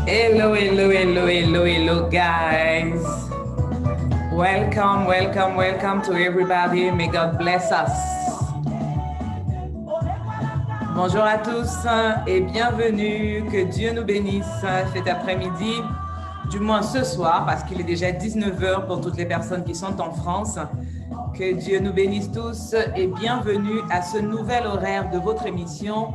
Hello, hello, hello, hello, hello, guys. Welcome, welcome, welcome to everybody. May God bless us. Bonjour à tous et bienvenue. Que Dieu nous bénisse cet après-midi, du moins ce soir, parce qu'il est déjà 19 h pour toutes les personnes qui sont en France. Que Dieu nous bénisse tous et bienvenue à ce nouvel horaire de votre émission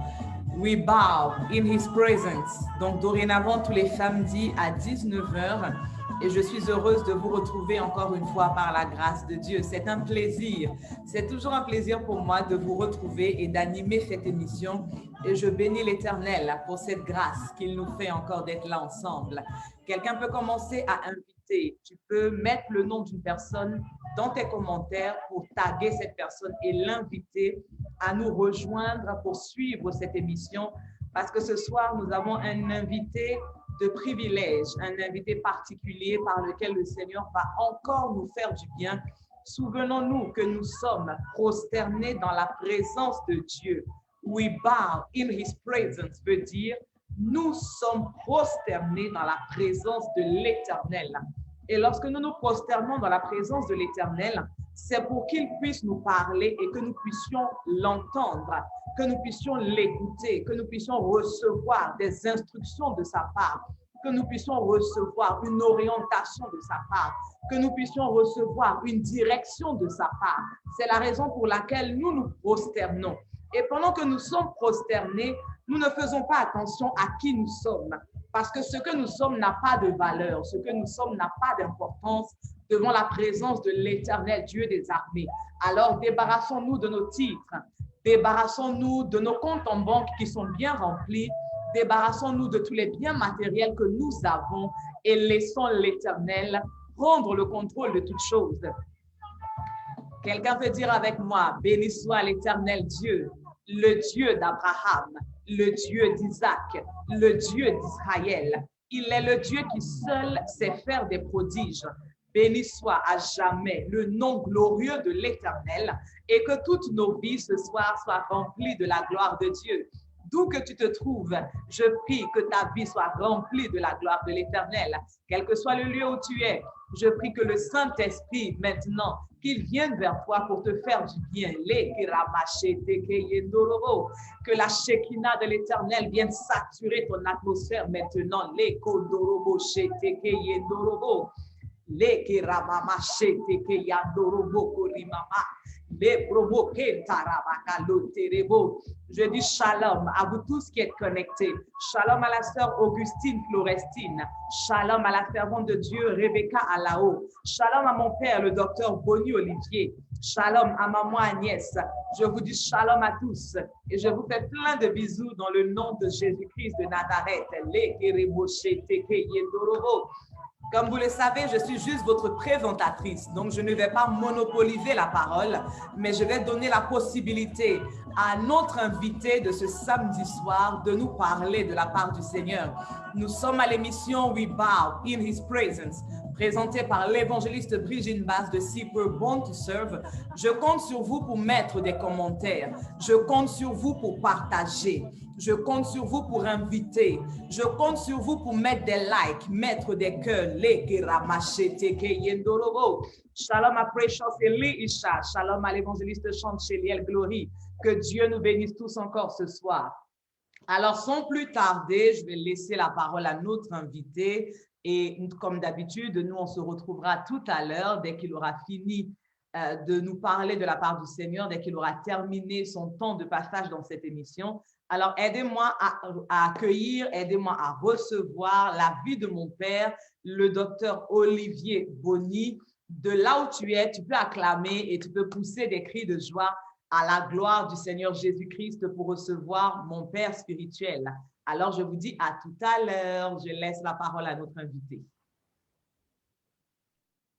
We Bow in His Presence. Donc dorénavant tous les samedis à 19 h et je suis heureuse de vous retrouver encore une fois par la grâce de Dieu. C'est un plaisir. C'est toujours un plaisir pour moi de vous retrouver et d'animer cette émission. Et je bénis l'Éternel pour cette grâce qu'il nous fait encore d'être là ensemble. Quelqu'un peut commencer à inviter. Tu peux mettre le nom d'une personne dans tes commentaires pour taguer cette personne et l'inviter à nous rejoindre pour suivre cette émission. Parce que ce soir, nous avons un invité de privilège, un invité particulier par lequel le Seigneur va encore nous faire du bien. Souvenons-nous que nous sommes prosternés dans la présence de Dieu. We bow in His presence veut dire nous sommes prosternés dans la présence de l'Éternel. Et lorsque nous nous prosternons dans la présence de l'Éternel, c'est pour qu'il puisse nous parler et que nous puissions l'entendre, que nous puissions l'écouter, que nous puissions recevoir des instructions de sa part, que nous puissions recevoir une orientation de sa part, que nous puissions recevoir une direction de sa part. C'est la raison pour laquelle nous nous prosternons. Et pendant que nous sommes prosternés, nous ne faisons pas attention à qui nous sommes, parce que ce que nous sommes n'a pas de valeur, ce que nous sommes n'a pas d'importance devant la présence de l'Éternel, Dieu des armées. Alors débarrassons-nous de nos titres, débarrassons-nous de nos comptes en banque qui sont bien remplis, débarrassons-nous de tous les biens matériels que nous avons et laissons l'Éternel prendre le contrôle de toutes choses. Quelqu'un peut dire avec moi, béni soit l'Éternel Dieu, le Dieu d'Abraham, le Dieu d'Isaac, le Dieu d'Israël. Il est le Dieu qui seul sait faire des prodiges. Béni soit à jamais le nom glorieux de l'Éternel et que toutes nos vies ce soir soient remplies de la gloire de Dieu. D'où que tu te trouves, je prie que ta vie soit remplie de la gloire de l'Éternel. Quel que soit le lieu où tu es, je prie que le Saint-Esprit maintenant, qu'il vienne vers toi pour te faire du bien. Que la Shekinah de l'Éternel vienne saturer ton atmosphère maintenant. Je dis shalom à vous tous qui êtes connectés. Shalom à la sœur Augustine Florestine. Shalom à la servante de Dieu Rebecca Alao. Shalom à mon père, le docteur Bonnie Olivier. Shalom à maman Agnès. Je vous dis shalom à tous et je vous fais plein de bisous dans le nom de Jésus-Christ de Nazareth. Comme vous le savez, je suis juste votre présentatrice, donc je ne vais pas monopoliser la parole, mais je vais donner la possibilité à notre invité de ce samedi soir de nous parler de la part du Seigneur. Nous sommes à l'émission We Bow in His Presence, présentée par l'évangéliste Brigitte Bass de Seeker Born to Serve. Je compte sur vous pour mettre des commentaires, je compte sur vous pour partager. Je compte sur vous pour inviter. Je compte sur vous pour mettre des likes, mettre des cœurs. Shalom à Precious Eli Isha. Shalom à l'évangéliste Chancheliel Glory. Que Dieu nous bénisse tous encore ce soir. Alors, sans plus tarder, je vais laisser la parole à notre invité. Et comme d'habitude, nous, on se retrouvera tout à l'heure dès qu'il aura fini de nous parler de la part du Seigneur, dès qu'il aura terminé son temps de passage dans cette émission. Alors, aidez-moi à accueillir, aidez-moi à recevoir la vie de mon père, le docteur Olivier Bonnie. De là où tu es, tu peux acclamer et tu peux pousser des cris de joie à la gloire du Seigneur Jésus-Christ pour recevoir mon père spirituel. Alors, je vous dis à tout à l'heure. Je laisse la parole à notre invité.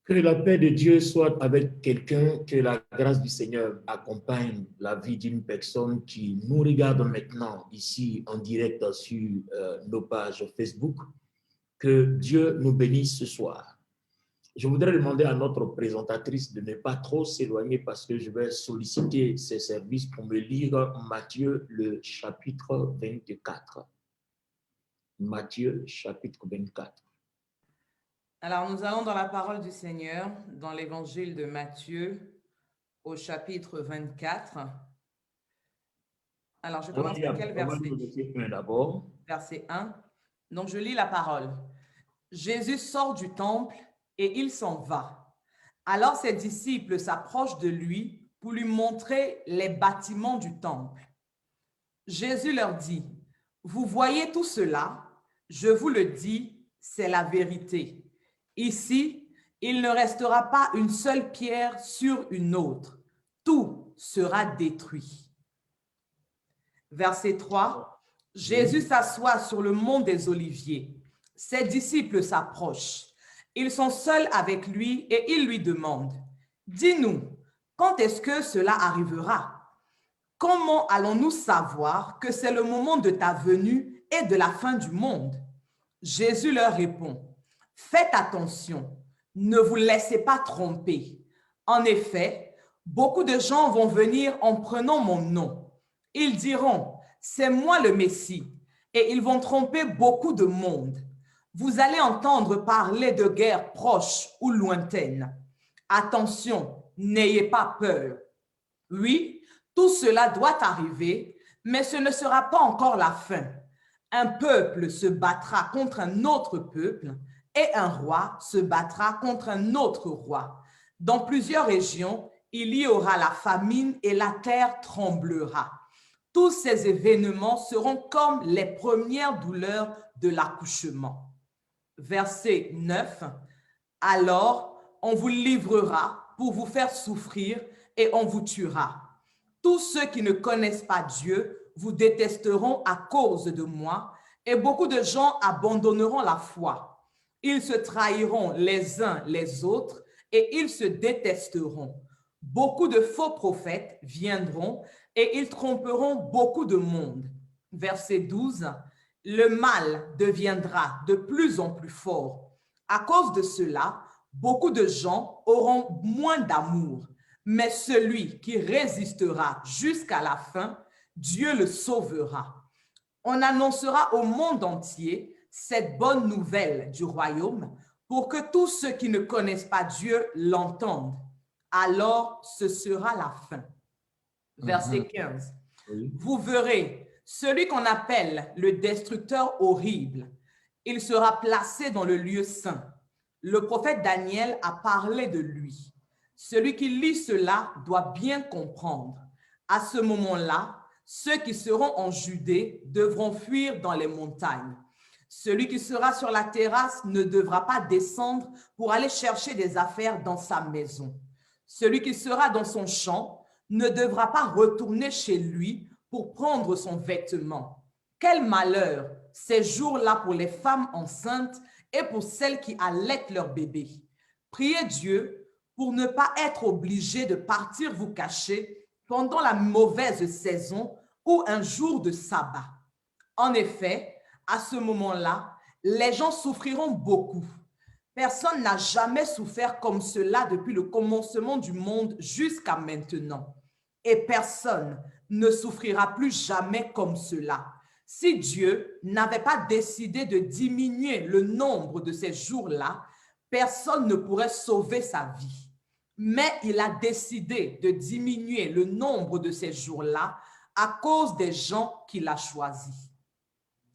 Que la paix de Dieu soit avec quelqu'un, que la grâce du Seigneur accompagne la vie d'une personne qui nous regarde maintenant ici en direct sur nos pages Facebook. Que Dieu nous bénisse ce soir. Je voudrais demander à notre présentatrice de ne pas trop s'éloigner parce que je vais solliciter ses services pour me lire Matthieu le chapitre 24. Matthieu chapitre 24. Alors, nous allons dans la parole du Seigneur, dans l'évangile de Matthieu, au chapitre 24. Alors, je commence par quel verset? Verset 1. Donc, je lis la parole. Jésus sort du temple et il s'en va. Alors, ses disciples s'approchent de lui pour lui montrer les bâtiments du temple. Jésus leur dit, « Vous voyez tout cela? Je vous le dis, c'est la vérité. Ici, il ne restera pas une seule pierre sur une autre. Tout sera détruit. » Verset 3. Jésus s'assoit sur le mont des Oliviers. Ses disciples s'approchent. Ils sont seuls avec lui et ils lui demandent, « Dis-nous, quand est-ce que cela arrivera? Comment allons-nous savoir que c'est le moment de ta venue et de la fin du monde? » Jésus leur répond, « Faites attention, ne vous laissez pas tromper. En effet, beaucoup de gens vont venir en prenant mon nom. Ils diront, c'est moi le Messie, et ils vont tromper beaucoup de monde. Vous allez entendre parler de guerres proches ou lointaines. Attention, n'ayez pas peur. Oui, tout cela doit arriver, mais ce ne sera pas encore la fin. Un peuple se battra contre un autre peuple et un roi se battra contre un autre roi. Dans plusieurs régions, il y aura la famine et la terre tremblera. Tous ces événements seront comme les premières douleurs de l'accouchement. Verset 9. Alors, on vous livrera pour vous faire souffrir et on vous tuera. Tous ceux qui ne connaissent pas Dieu vous détesteront à cause de moi et beaucoup de gens abandonneront la foi. Ils se trahiront les uns les autres et ils se détesteront. Beaucoup de faux prophètes viendront et ils tromperont beaucoup de monde. Verset 12. Le mal deviendra de plus en plus fort. À cause de cela, beaucoup de gens auront moins d'amour. Mais celui qui résistera jusqu'à la fin, Dieu le sauvera. On annoncera au monde entier cette bonne nouvelle du royaume pour que tous ceux qui ne connaissent pas Dieu l'entendent. Alors, ce sera la fin. Verset 15. Vous verrez celui qu'on appelle le destructeur horrible. Il sera placé dans le lieu saint. Le prophète Daniel a parlé de lui. Celui qui lit cela doit bien comprendre. À ce moment-là, ceux qui seront en Judée devront fuir dans les montagnes. Celui qui sera sur la terrasse ne devra pas descendre pour aller chercher des affaires dans sa maison. Celui qui sera dans son champ ne devra pas retourner chez lui pour prendre son vêtement. Quel malheur ces jours-là pour les femmes enceintes et pour celles qui allaitent leur bébé. Priez Dieu pour ne pas être obligé de partir vous cacher pendant la mauvaise saison ou un jour de sabbat. En effet, à ce moment-là, les gens souffriront beaucoup. Personne n'a jamais souffert comme cela depuis le commencement du monde jusqu'à maintenant. Et personne ne souffrira plus jamais comme cela. Si Dieu n'avait pas décidé de diminuer le nombre de ces jours-là, personne ne pourrait sauver sa vie. Mais il a décidé de diminuer le nombre de ces jours-là à cause des gens qu'il a choisis.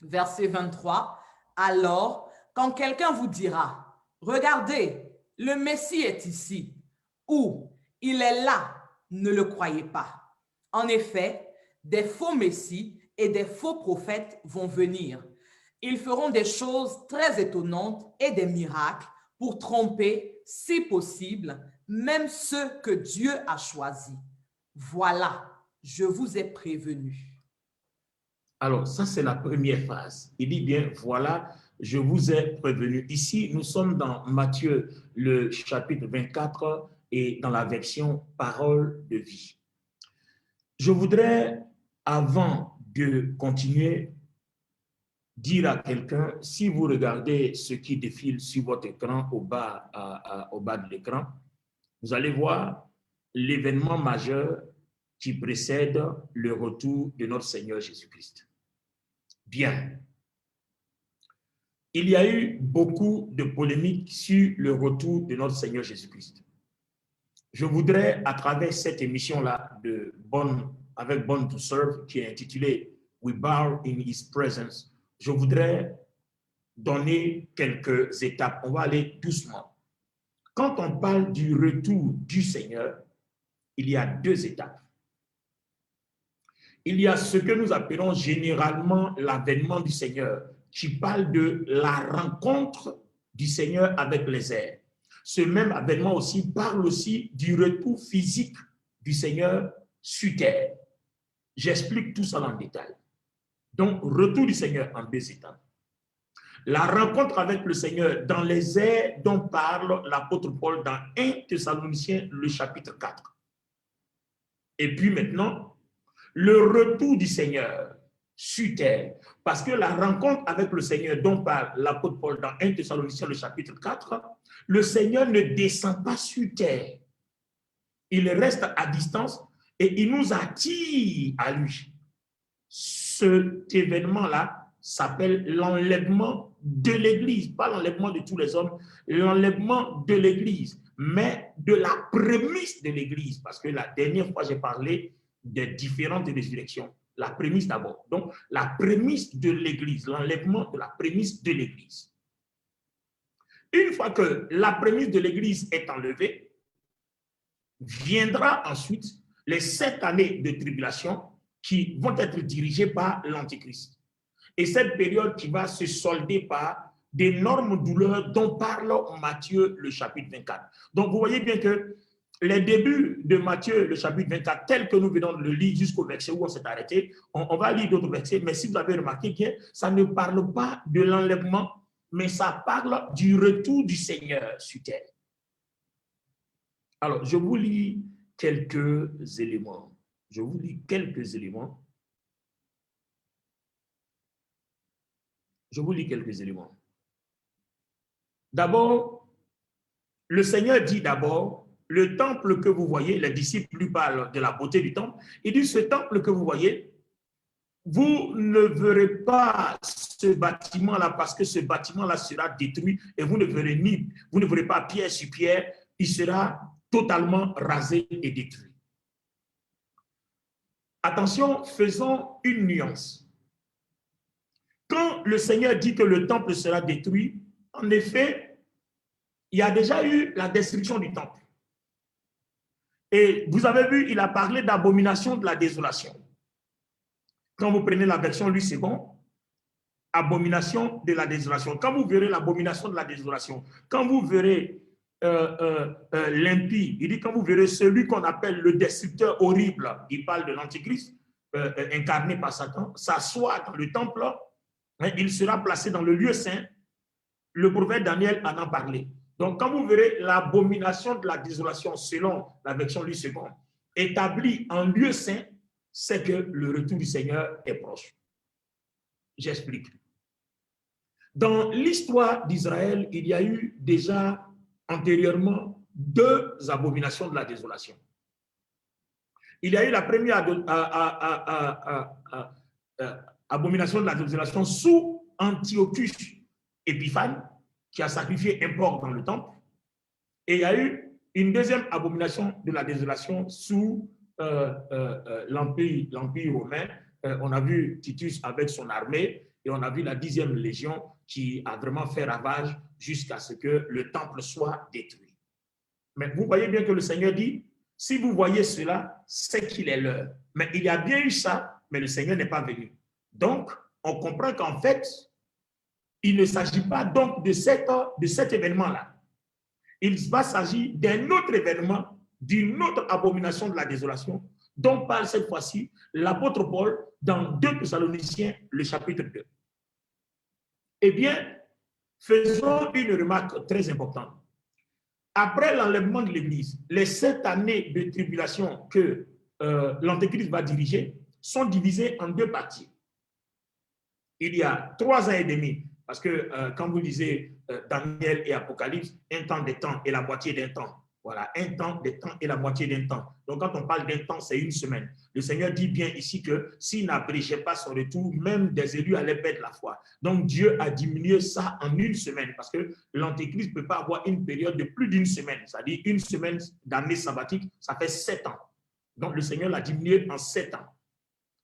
Verset 23. Alors, quand quelqu'un vous dira, « Regardez, le Messie est ici » ou « Il est là », ne le croyez pas. En effet, des faux messies et des faux prophètes vont venir. Ils feront des choses très étonnantes et des miracles pour tromper, si possible, même ceux que Dieu a choisis. Voilà, je vous ai prévenu. Alors, ça, c'est la première phrase. Il dit bien, voilà, je vous ai prévenu. Ici, nous sommes dans Matthieu, le chapitre 24, et dans la version parole de vie. Je voudrais, avant de continuer, dire à quelqu'un, si vous regardez ce qui défile sur votre écran, au bas de l'écran, vous allez voir l'événement majeur qui précède le retour de notre Seigneur Jésus-Christ. Bien. il y a eu beaucoup de polémiques sur le retour de notre Seigneur Jésus-Christ. Je voudrais, à travers cette émission-là avec Born to Serve, qui est intitulée We Bow in His Presence, je voudrais donner quelques étapes. On va aller doucement. Quand on parle du retour du Seigneur, il y a deux étapes. Il y a ce que nous appelons généralement l'avènement du Seigneur, qui parle de la rencontre du Seigneur avec les airs. Ce même avènement aussi parle aussi du retour physique du Seigneur sur terre. J'explique tout ça en détail. Donc, retour du Seigneur en deux étapes. La rencontre avec le Seigneur dans les airs dont parle l'apôtre Paul dans 1 Thessaloniciens, le chapitre 4. Et puis maintenant, le retour du Seigneur sur terre. Parce que la rencontre avec le Seigneur dont parle l'apôtre Paul dans 1 Thessaloniciens, le chapitre 4, le Seigneur ne descend pas sur terre. Il reste à distance et il nous attire à lui. Cet événement-là s'appelle l'enlèvement de l'Église, pas l'enlèvement de tous les hommes, l'enlèvement de l'Église, mais de la prémisse de l'Église, parce que la dernière fois, j'ai parlé des différentes résurrections. La prémisse d'abord. Donc, la prémisse de l'Église, l'enlèvement de la prémisse de l'Église. Une fois que la prémisse de l'Église est enlevée, viendra ensuite les 7 années de tribulation qui vont être dirigées par l'Antichrist. Et cette période qui va se solder par d'énormes douleurs dont parle Matthieu, le chapitre 24. Donc, vous voyez bien que les débuts de Matthieu, le chapitre 24, tel que nous venons de le lire jusqu'au verset où on s'est arrêté, on va lire d'autres versets, mais si vous avez remarqué bien, ça ne parle pas de l'enlèvement, mais ça parle du retour du Seigneur sur terre. Alors, je vous lis quelques éléments. Je vous lis quelques éléments. Je vous lis quelques éléments. D'abord, le Seigneur dit d'abord, le temple que vous voyez, les disciples lui parlent de la beauté du temple, il dit, ce temple que vous voyez, vous ne verrez pas ce bâtiment-là parce que ce bâtiment-là sera détruit et vous ne verrez pas pierre sur pierre, il sera totalement rasé et détruit. Attention, faisons une nuance. Quand le Seigneur dit que le temple sera détruit, en effet, il y a déjà eu la destruction du temple. Et vous avez vu, il a parlé d'abomination de la désolation. Quand vous prenez la version Louis II, abomination de la désolation. Quand vous verrez l'abomination de la désolation, quand vous verrez l'impie, il dit quand vous verrez celui qu'on appelle le destructeur horrible, il parle de l'Antichrist, incarné par Satan, s'assoit dans le temple, il sera placé dans le lieu saint. Le prophète Daniel en a parlé. Donc, quand vous verrez l'abomination de la désolation, selon la version Louis II, établie en lieu saint, c'est que le retour du Seigneur est proche. J'explique. Dans l'histoire d'Israël, il y a eu déjà antérieurement 2 abominations de la désolation. Il y a eu la première abomination de la désolation sous Antiochus Épiphane, qui a sacrifié un porc dans le temple. Et il y a eu une deuxième abomination de la désolation sous l'Empire romain. On a vu Titus avec son armée et on a vu la 10e légion qui a vraiment fait ravage jusqu'à ce que le temple soit détruit. Mais vous voyez bien que le Seigneur dit, si vous voyez cela, c'est qu'il est l'heure. Mais il y a bien eu ça, mais le Seigneur n'est pas venu. Donc, on comprend qu'en fait, il ne s'agit pas donc de cet événement-là. Il va s'agir d'un autre événement, d'une autre abomination de la désolation, dont parle cette fois-ci l'apôtre Paul dans 2 Thessaloniciens, le chapitre 2. Eh bien, faisons une remarque très importante. Après l'enlèvement de l'Église, les 7 années de tribulation que l'Antéchrist va diriger sont divisées en 2 parties. Il y a 3 ans et demi, parce que quand vous lisez Daniel et Apocalypse, un temps des temps et la moitié d'un temps, Voilà, un temps, des temps et la moitié d'un temps. Donc, quand on parle d'un temps, c'est une semaine. Le Seigneur dit bien ici que s'il n'abrégeait pas son retour, même des élus allaient perdre la foi. Donc, Dieu a diminué ça en une semaine parce que l'Antéchrist ne peut pas avoir une période de plus d'une semaine. C'est-à-dire une semaine d'année sabbatique, ça fait 7 ans. Donc, le Seigneur l'a diminué en 7 ans.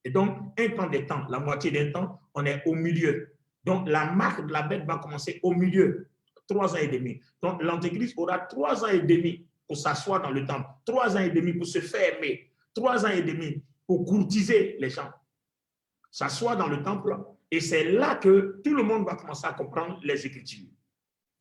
Et donc, un temps des temps, la moitié d'un temps, on est au milieu. Donc, la marque de la bête va commencer au milieu, 3 ans et demi. Donc, l'Antéchrist aura 3 ans et demi pour s'asseoir dans le temple, 3 ans et demi pour se faire aimer, 3 ans et demi pour courtiser les gens, s'asseoir dans le temple. Et c'est là que tout le monde va commencer à comprendre les Écritures.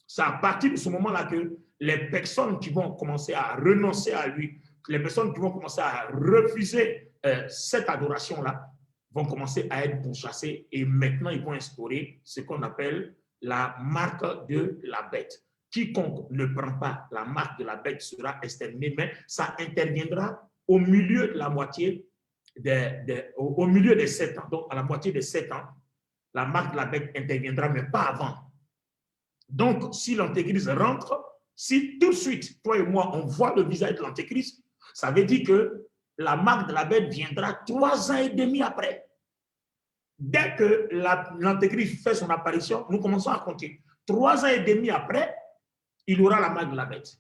C'est à partir de ce moment-là que les personnes qui vont commencer à renoncer à lui, les personnes qui vont commencer à refuser cette adoration-là, vont commencer à être pourchassées et maintenant ils vont instaurer ce qu'on appelle la marque de la bête. Quiconque ne prend pas la marque de la bête sera exterminé, mais ça interviendra au milieu de la moitié au milieu des 7 ans. Donc, à la moitié des 7 ans, la marque de la bête interviendra, mais pas avant. Donc, si l'Antéchrist rentre, si tout de suite, toi et moi, on voit le visage de l'Antéchrist, ça veut dire que la marque de la bête viendra 3 ans et demi après. Dès que l'Antéchrist fait son apparition, nous commençons à compter. 3 ans et demi après, il aura la marque de la bête.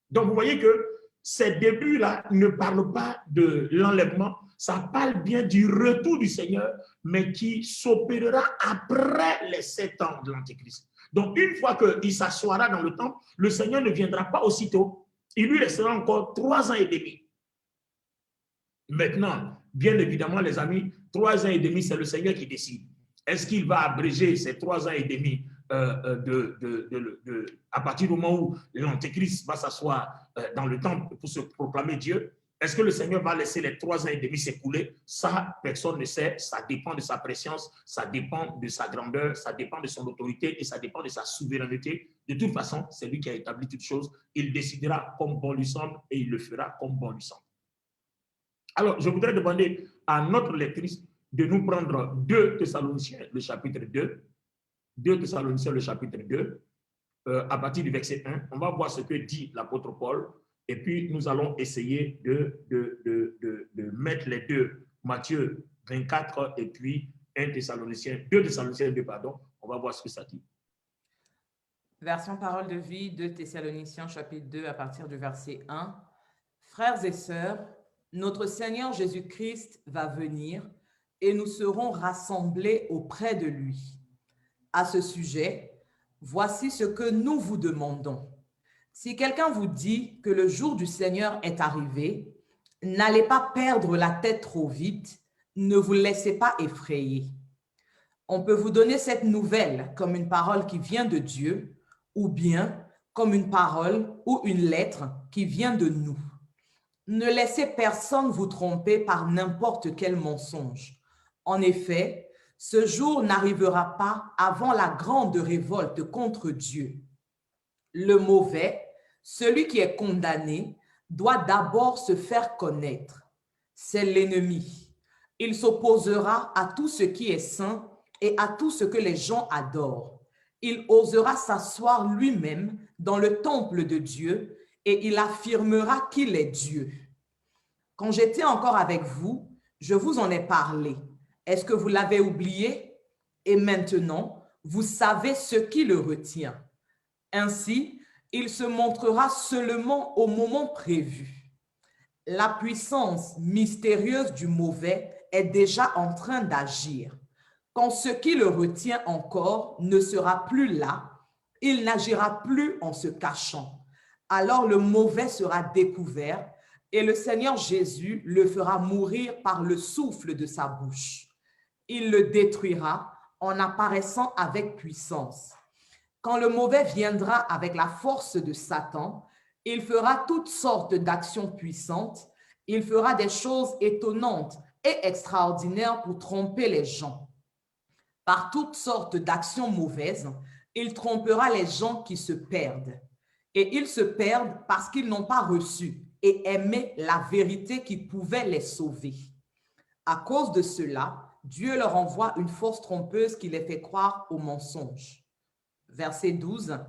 Donc, vous voyez que ces débuts-là ne parlent pas de l'enlèvement, ça parle bien du retour du Seigneur, mais qui s'opérera après les 7 ans de l'Antéchrist. Donc, une fois qu'il s'assoira dans le temple, le Seigneur ne viendra pas aussitôt. Il lui restera encore 3 ans et demi. Maintenant, bien évidemment, les amis, 3 ans et demi, c'est le Seigneur qui décide. Est-ce qu'il va abréger ces 3 ans et demi à partir du moment où l'Antéchrist va s'asseoir dans le temple pour se proclamer Dieu? Est-ce que le Seigneur va laisser les 3 ans et demi s'écouler? Ça, personne ne sait. Ça dépend de sa préscience, ça dépend de sa grandeur, ça dépend de son autorité et ça dépend de sa souveraineté. De toute façon, c'est lui qui a établi toutes choses. Il décidera comme bon lui semble et il le fera comme bon lui semble. Alors, je voudrais demander à notre lectrice de nous prendre 2 Thessaloniciens, le chapitre 2. 2 Thessaloniciens, le chapitre 2, à partir du verset 1. On va voir ce que dit l'apôtre Paul. Et puis, nous allons essayer de mettre les deux, Matthieu 24 et puis 2 Thessaloniciens 2, pardon. On va voir ce que ça dit. Version Parole de vie, 2 Thessaloniciens chapitre 2 à partir du verset 1. Frères et sœurs, notre Seigneur Jésus-Christ va venir et nous serons rassemblés auprès de lui. À ce sujet, voici ce que nous vous demandons. Si quelqu'un vous dit que le jour du Seigneur est arrivé, n'allez pas perdre la tête trop vite, ne vous laissez pas effrayer. On peut vous donner cette nouvelle comme une parole qui vient de Dieu ou bien comme une parole ou une lettre qui vient de nous. Ne laissez personne vous tromper par n'importe quel mensonge. En effet, ce jour n'arrivera pas avant la grande révolte contre Dieu. Le mauvais, celui qui est condamné, doit d'abord se faire connaître. C'est l'ennemi. Il s'opposera à tout ce qui est saint et à tout ce que les gens adorent. Il osera s'asseoir lui-même dans le temple de Dieu et il affirmera qu'il est Dieu. Quand j'étais encore avec vous, je vous en ai parlé. Est-ce que vous l'avez oublié? Et maintenant, vous savez ce qui le retient. Ainsi, il se montrera seulement au moment prévu. La puissance mystérieuse du mauvais est déjà en train d'agir. Quand ce qui le retient encore ne sera plus là, il n'agira plus en se cachant. Alors le mauvais sera découvert et le Seigneur Jésus le fera mourir par le souffle de sa bouche. Il le détruira en apparaissant avec puissance. Quand le mauvais viendra avec la force de Satan, il fera toutes sortes d'actions puissantes. Il fera des choses étonnantes et extraordinaires pour tromper les gens. Par toutes sortes d'actions mauvaises, il trompera les gens qui se perdent. Et ils se perdent parce qu'ils n'ont pas reçu et aimé la vérité qui pouvait les sauver. À cause de cela, Dieu leur envoie une force trompeuse qui les fait croire au mensonge. Verset 12.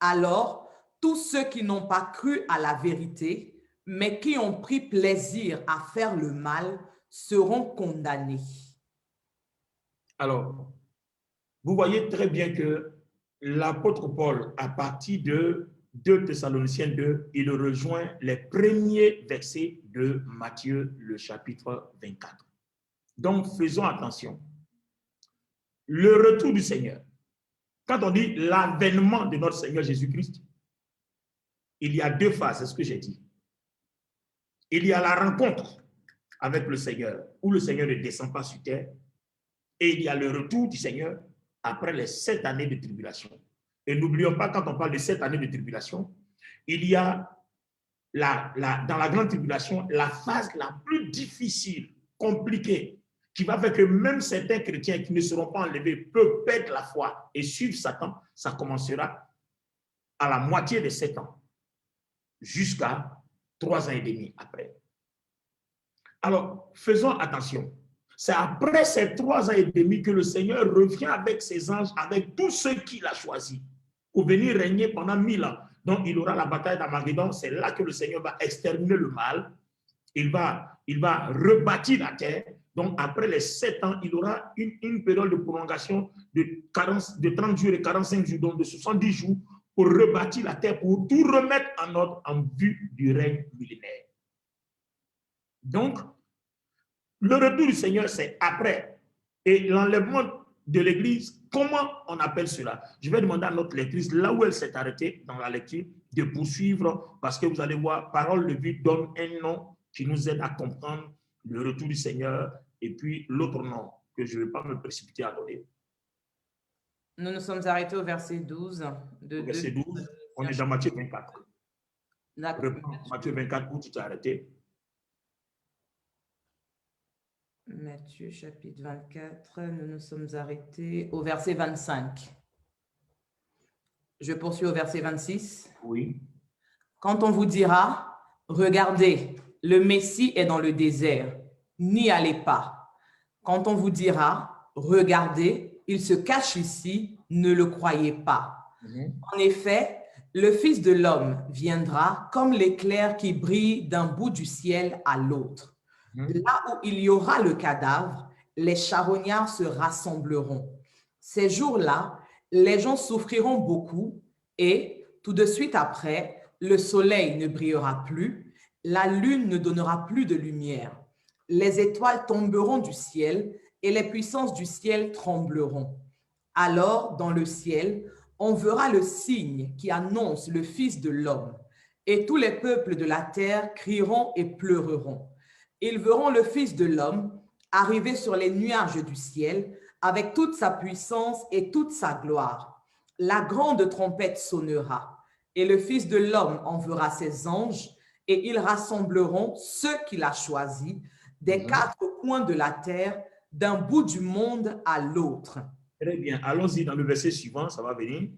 Alors, tous ceux qui n'ont pas cru à la vérité, mais qui ont pris plaisir à faire le mal, seront condamnés. Alors, vous voyez très bien que l'apôtre Paul, à partir de 2 Thessaloniciens 2, il rejoint les premiers versets de Matthieu, le chapitre 24. Donc, faisons attention. Le retour du Seigneur. Quand on dit l'avènement de notre Seigneur Jésus-Christ, il y a 2 phases, c'est ce que j'ai dit. Il y a la rencontre avec le Seigneur, où le Seigneur ne descend pas sur terre, et il y a le retour du Seigneur après les 7 années de tribulation. Et n'oublions pas, quand on parle de 7 années de tribulation, il y a dans la grande tribulation, la phase la plus difficile, compliquée, qui va faire que même certains chrétiens qui ne seront pas enlevés peuvent perdre la foi et suivre Satan. Ça commencera à la moitié de 7 ans, jusqu'à 3 ans et demi après. Alors, faisons attention. C'est après ces 3 ans et demi que le Seigneur revient avec ses anges, avec tous ceux qu'il a choisis, pour venir régner pendant 1000 ans. Donc, il aura la bataille d'Armageddon. C'est là que le Seigneur va exterminer le mal. Il va rebâtir la terre. Donc, après les 7 ans, il aura une période de prolongation de 30 jours et 45 jours, donc de 70 jours, pour rebâtir la terre, pour tout remettre en ordre en vue du règne millénaire. Donc, le retour du Seigneur, c'est après. Et l'enlèvement de l'Église, comment on appelle cela? Je vais demander à notre lectrice, là où elle s'est arrêtée dans la lecture, de poursuivre, parce que vous allez voir, Parole de vie donne un nom qui nous aide à comprendre le retour du Seigneur, et puis l'autre nom que je ne vais pas me précipiter à donner. Nous nous sommes arrêtés au verset 12. Verset 12, on est dans Matthieu 24. Matthieu 24, où tu t'es arrêté? Matthieu chapitre 24, nous nous sommes arrêtés au verset 25. Je poursuis au verset 26. Oui. Quand on vous dira, regardez, le Messie est dans le désert, n'y allez pas. Quand on vous dira, regardez, il se cache ici, ne le croyez pas. En effet, le Fils de l'homme viendra comme l'éclair qui brille d'un bout du ciel à l'autre. Là où il y aura le cadavre, les charognards se rassembleront. Ces jours-là, les gens souffriront beaucoup et, tout de suite après, le soleil ne brillera plus, la lune ne donnera plus de lumière. Les étoiles tomberont du ciel et les puissances du ciel trembleront. Alors, dans le ciel, on verra le signe qui annonce le Fils de l'homme, et tous les peuples de la terre crieront et pleureront. Ils verront le Fils de l'homme arriver sur les nuages du ciel avec toute sa puissance et toute sa gloire. La grande trompette sonnera et le Fils de l'homme enverra ses anges et ils rassembleront ceux qu'il a choisis des 4 coins de la terre, d'un bout du monde à l'autre. Très bien. Allons-y dans le verset suivant, ça va venir.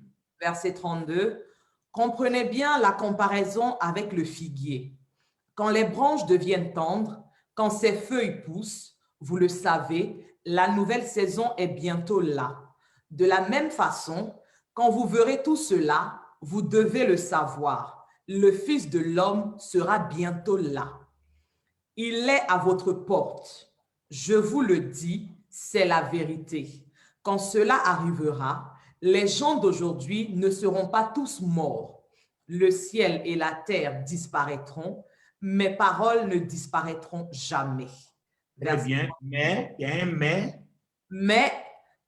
Verset 32. Comprenez bien la comparaison avec le figuier. Quand les branches deviennent tendres, quand ses feuilles poussent, vous le savez, la nouvelle saison est bientôt là. De la même façon, quand vous verrez tout cela, vous devez le savoir. Le Fils de l'homme sera bientôt là. Il est à votre porte. Je vous le dis, c'est la vérité. Quand cela arrivera, les gens d'aujourd'hui ne seront pas tous morts. Le ciel et la terre disparaîtront, mes paroles ne disparaîtront jamais. Très bien, mais, il y a un mais. Mais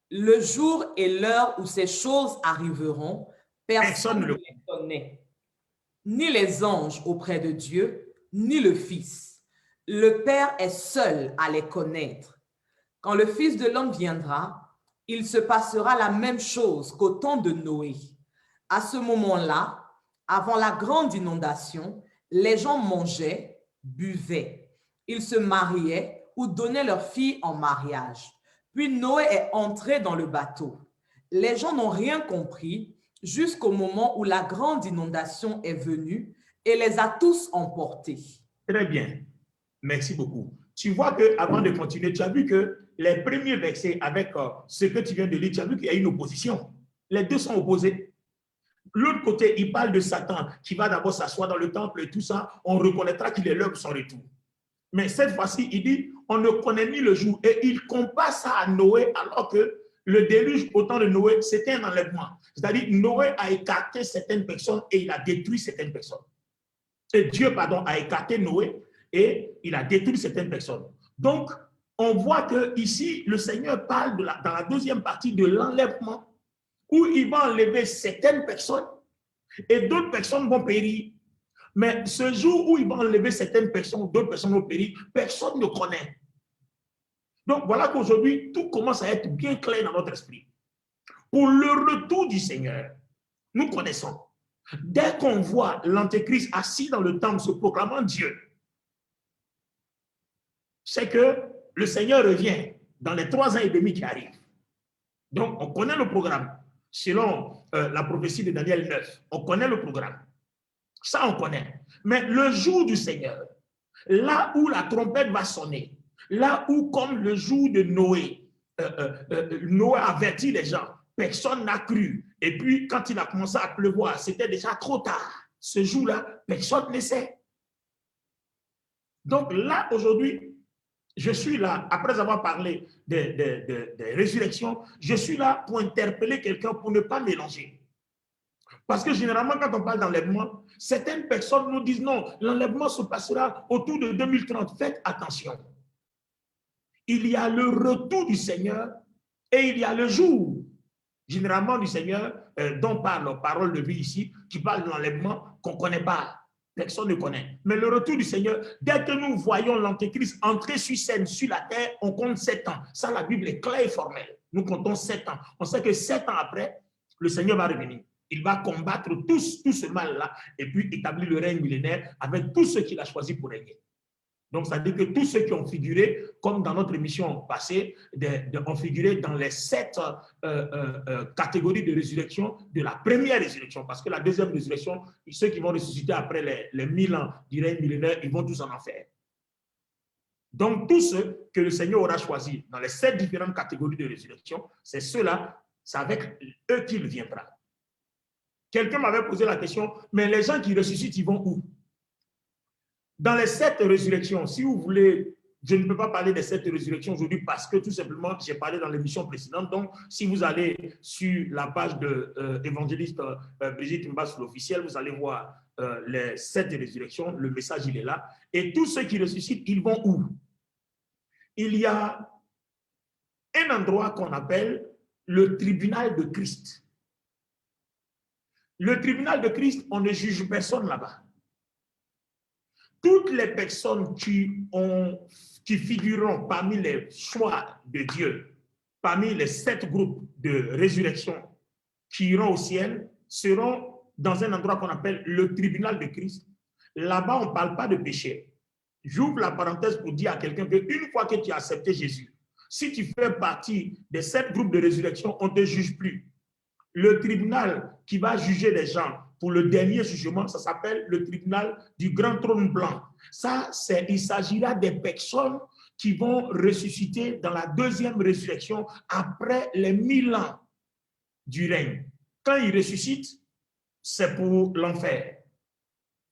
le jour et l'heure où ces choses arriveront, personne ne les connaît. Ni les anges auprès de Dieu, ni le Fils. Le Père est seul à les connaître. Quand le Fils de l'homme viendra, il se passera la même chose qu'au temps de Noé. À ce moment-là, avant la grande inondation, les gens mangeaient, buvaient. Ils se mariaient ou donnaient leurs filles en mariage. Puis Noé est entré dans le bateau. Les gens n'ont rien compris jusqu'au moment où la grande inondation est venue et les a tous emportés. Très bien. Merci beaucoup. Tu vois qu'avant de continuer, tu as vu que les premiers versets avec ce que tu viens de lire, tu as vu qu'il y a une opposition. Les deux sont opposés. L'autre côté, il parle de Satan qui va d'abord s'asseoir dans le temple et tout ça, on reconnaîtra qu'il est l'heure de son retour. Mais cette fois-ci, il dit, on ne connaît ni le jour. Et il compare ça à Noé, alors que le déluge au temps de Noé, c'était un enlèvement. C'est-à-dire, Noé a écarté certaines personnes et il a détruit certaines personnes. Et Dieu, pardon, a écarté Noé et il a détruit certaines personnes. Donc, on voit que ici, le Seigneur parle dans la deuxième partie de l'enlèvement, où il va enlever certaines personnes et d'autres personnes vont périr. Mais ce jour où il va enlever certaines personnes, d'autres personnes vont périr, personne ne connaît. Donc voilà qu'aujourd'hui, tout commence à être bien clair dans notre esprit. Pour le retour du Seigneur, nous connaissons. Dès qu'on voit l'Antéchrist assis dans le temple se proclamant Dieu, c'est que le Seigneur revient dans les 3 ans et demi qui arrivent. Donc, on connaît le programme. Selon la prophétie de Daniel 9, on connaît le programme. Ça, on connaît. Mais le jour du Seigneur, là où la trompette va sonner, là où, comme le jour de Noé, Noé avertit les gens, personne n'a cru. Et puis, quand il a commencé à pleuvoir, c'était déjà trop tard. Ce jour-là, personne ne sait. Donc là, aujourd'hui, je suis là, après avoir parlé des résurrections, je suis là pour interpeller quelqu'un pour ne pas mélanger. Parce que généralement, quand on parle d'enlèvement, certaines personnes nous disent non, l'enlèvement se passera autour de 2030. Faites attention. Il y a le retour du Seigneur et il y a le jour, généralement du Seigneur, dont parle parole de vie ici, qui parle de l'enlèvement qu'on ne connaît pas. Personne ne connaît. Mais le retour du Seigneur, dès que nous voyons l'Antéchrist entrer sur scène, sur la terre, on compte 7 ans. Ça, la Bible est claire et formelle. Nous comptons 7 ans. On sait que 7 ans après, le Seigneur va revenir. Il va combattre tout ce mal-là et puis établir le règne millénaire avec tous ceux qu'il a choisis pour régner. Donc, ça veut dire que tous ceux qui ont figuré, comme dans notre émission passée, ont figuré dans les 7 catégories de résurrection de la première résurrection. Parce que la deuxième résurrection, ceux qui vont ressusciter après les 1000 ans du règne millénaire, ils vont tous en enfer. Donc, tous ceux que le Seigneur aura choisis dans les 7 différentes catégories de résurrection, c'est ceux-là, c'est avec eux qu'il viendra. Quelqu'un m'avait posé la question, mais les gens qui ressuscitent, ils vont où? Dans les 7 résurrections, si vous voulez, je ne peux pas parler des 7 résurrections aujourd'hui parce que tout simplement, j'ai parlé dans l'émission précédente. Donc, si vous allez sur la page de l'évangéliste Brigitte Mbass, l'officiel, vous allez voir les 7 résurrections. Le message, il est là. Et tous ceux qui ressuscitent, ils vont où? Il y a un endroit qu'on appelle le tribunal de Christ. Le tribunal de Christ, on ne juge personne là-bas. Toutes les personnes qui figureront parmi les choix de Dieu, parmi les 7 groupes de résurrection qui iront au ciel, seront dans un endroit qu'on appelle le tribunal de Christ. Là-bas, on ne parle pas de péché. J'ouvre la parenthèse pour dire à quelqu'un qu'une fois que tu as accepté Jésus, si tu fais partie des 7 groupes de résurrection, on ne te juge plus. Le tribunal qui va juger les gens pour le dernier jugement, ça s'appelle le tribunal du grand trône blanc. Ça, il s'agira des personnes qui vont ressusciter dans la deuxième résurrection après les 1000 ans du règne. Quand ils ressuscitent, c'est pour l'enfer.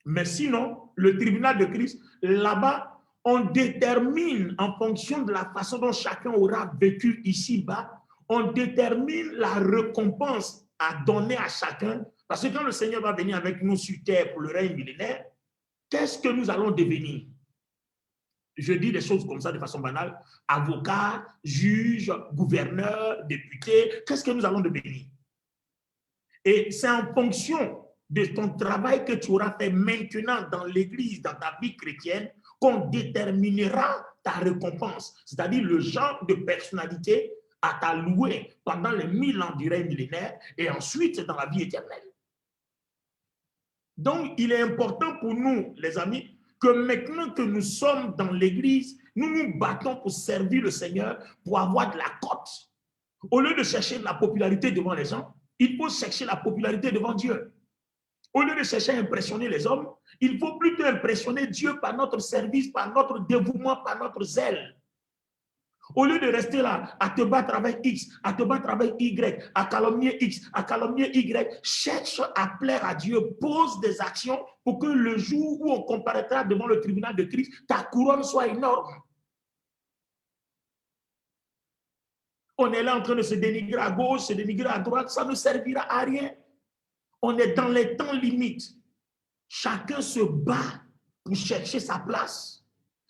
Mais sinon, le tribunal de Christ, là-bas, on détermine en fonction de la façon dont chacun aura vécu ici-bas, on détermine la récompense à donner à chacun. Parce que quand le Seigneur va venir avec nous sur terre pour le règne millénaire, qu'est-ce que nous allons devenir? Je dis des choses comme ça de façon banale. Avocat, juge, gouverneur, député, qu'est-ce que nous allons devenir? Et c'est en fonction de ton travail que tu auras fait maintenant dans l'Église, dans ta vie chrétienne, qu'on déterminera ta récompense. C'est-à-dire le genre de personnalité à t'allouer pendant les 1000 ans du règne millénaire et ensuite dans la vie éternelle. Donc, il est important pour nous, les amis, que maintenant que nous sommes dans l'Église, nous nous battons pour servir le Seigneur, pour avoir de la cote. Au lieu de chercher de la popularité devant les gens, il faut chercher la popularité devant Dieu. Au lieu de chercher à impressionner les hommes, il faut plutôt impressionner Dieu par notre service, par notre dévouement, par notre zèle. Au lieu de rester là, à te battre avec X, à te battre avec Y, à calomnier X, à calomnier Y, cherche à plaire à Dieu, pose des actions pour que le jour où on comparaîtra devant le tribunal de Christ, ta couronne soit énorme. On est là en train de se dénigrer à gauche, se dénigrer à droite, ça ne servira à rien. On est dans les temps limites. Chacun se bat pour chercher sa place.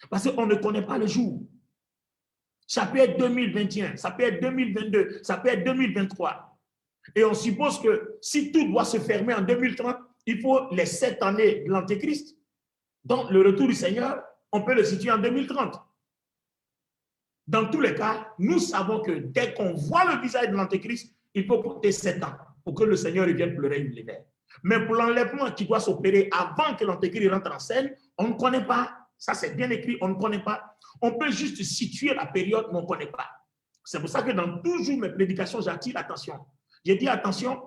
Parce qu'on ne connaît pas le jour. Ça peut être 2021, ça peut être 2022, ça peut être 2023. Et on suppose que si tout doit se fermer en 2030, il faut les 7 années de l'Antéchrist. Donc, le retour du Seigneur, on peut le situer en 2030. Dans tous les cas, nous savons que dès qu'on voit le visage de l'Antéchrist, il faut compter 7 ans pour que le Seigneur revienne pleurer une millénaire. Mais pour l'enlèvement qui doit s'opérer avant que l'Antéchrist rentre en scène, on ne connaît pas. Ça, c'est bien écrit, on ne connaît pas. On peut juste situer la période, mais on ne connaît pas. C'est pour ça que dans toujours mes prédications, j'attire l'attention. J'ai dit attention,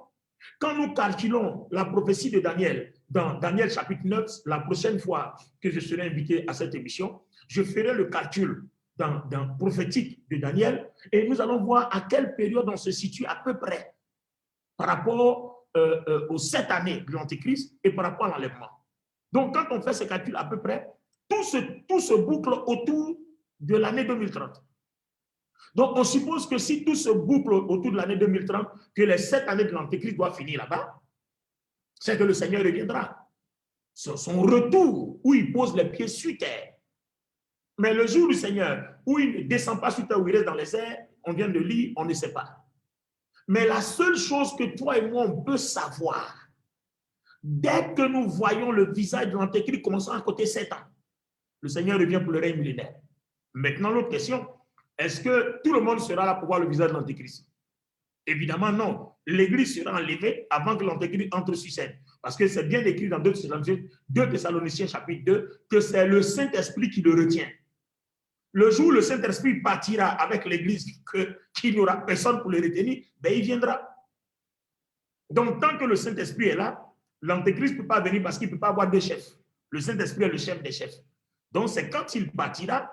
quand nous calculons la prophétie de Daniel, dans Daniel chapitre 9, la prochaine fois que je serai invité à cette émission, je ferai le calcul dans prophétique de Daniel et nous allons voir à quelle période on se situe à peu près par rapport aux 7 années de l'Antéchrist et par rapport à l'enlèvement. Donc, quand on fait ce calcul à peu près, tout se boucle autour de l'année 2030. Donc, on suppose que si tout se boucle autour de l'année 2030, que les 7 années de l'Antéchrist doivent finir là-bas, c'est que le Seigneur reviendra. Son retour, où il pose les pieds sur terre. Mais le jour du Seigneur, où il ne descend pas sur terre, où il reste dans les airs, on vient de lire, on ne sait pas. Mais la seule chose que toi et moi, on peut savoir, dès que nous voyons le visage de l'Antéchrist commençant à côté 7 ans, le Seigneur revient pour le règne millénaire. Maintenant, l'autre question, est-ce que tout le monde sera là pour voir le visage de l'Antéchrist? Évidemment, non. L'Église sera enlevée avant que l'Antéchrist entre sur scène. Parce que c'est bien écrit dans 2 Thessaloniciens chapitre 2 que c'est le Saint-Esprit qui le retient. Le jour où le Saint-Esprit partira avec l'Église, qu'il n'y aura personne pour le retenir, ben il viendra. Donc, tant que le Saint-Esprit est là, l'Antéchrist ne peut pas venir parce qu'il ne peut pas avoir de chef. Le Saint-Esprit est le chef des chefs. Donc, c'est quand il partira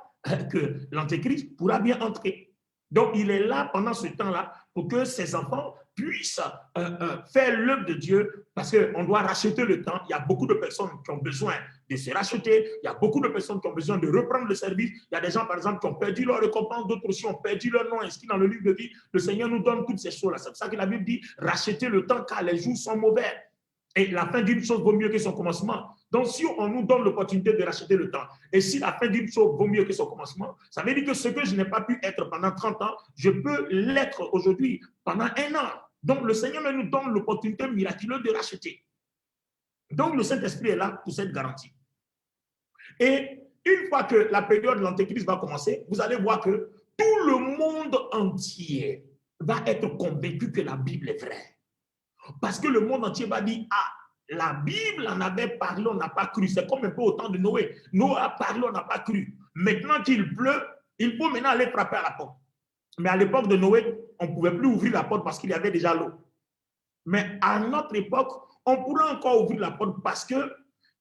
que l'Antéchrist pourra bien entrer. Donc, il est là pendant ce temps-là pour que ses enfants puissent faire l'œuvre de Dieu parce qu'on doit racheter le temps. Il y a beaucoup de personnes qui ont besoin de se racheter. Il y a beaucoup de personnes qui ont besoin de reprendre le service. Il y a des gens, par exemple, qui ont perdu leur récompense, d'autres aussi ont perdu leur nom inscrit dans le livre de vie. Le Seigneur nous donne toutes ces choses-là. C'est pour ça que la Bible dit racheter le temps car les jours sont mauvais. Et la fin d'une chose vaut mieux que son commencement. Donc, si on nous donne l'opportunité de racheter le temps, et si la fin d'une chose vaut mieux que son commencement, ça veut dire que ce que je n'ai pas pu être pendant 30 ans, je peux l'être aujourd'hui pendant 1 an. Donc, le Seigneur nous donne l'opportunité miraculeuse de racheter. Donc, le Saint-Esprit est là pour cette garantie. Et une fois que la période de l'Antéchrist va commencer, vous allez voir que tout le monde entier va être convaincu que la Bible est vraie. Parce que le monde entier va dire, ah, la Bible en avait parlé, on n'a pas cru. C'est comme un peu au temps de Noé. Noé a parlé, on n'a pas cru. Maintenant qu'il pleut, il faut maintenant aller frapper à la porte. Mais à l'époque de Noé, on ne pouvait plus ouvrir la porte parce qu'il y avait déjà l'eau. Mais à notre époque, on pourrait encore ouvrir la porte parce que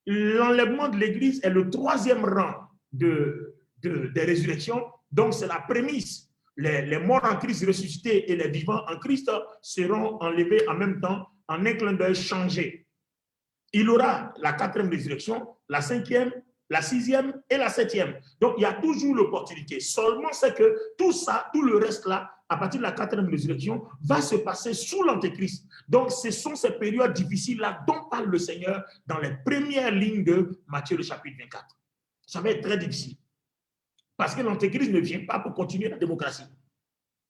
l'enlèvement de l'Église est le 3e rang des résurrections. Donc, c'est la prémisse. Les morts en Christ ressuscités et les vivants en Christ seront enlevés en même temps, en un clin d'œil changé. Il aura la 4e résurrection, la 5e, la 6e et la 7e. Donc, il y a toujours l'opportunité. Seulement, c'est que tout ça, tout le reste là, à partir de la 4e résurrection, va se passer sous l'Antéchrist. Donc, ce sont ces périodes difficiles-là dont parle le Seigneur dans les premières lignes de Matthieu, le chapitre 24. Ça va être très difficile. Parce que l'Antéchrist ne vient pas pour continuer la démocratie.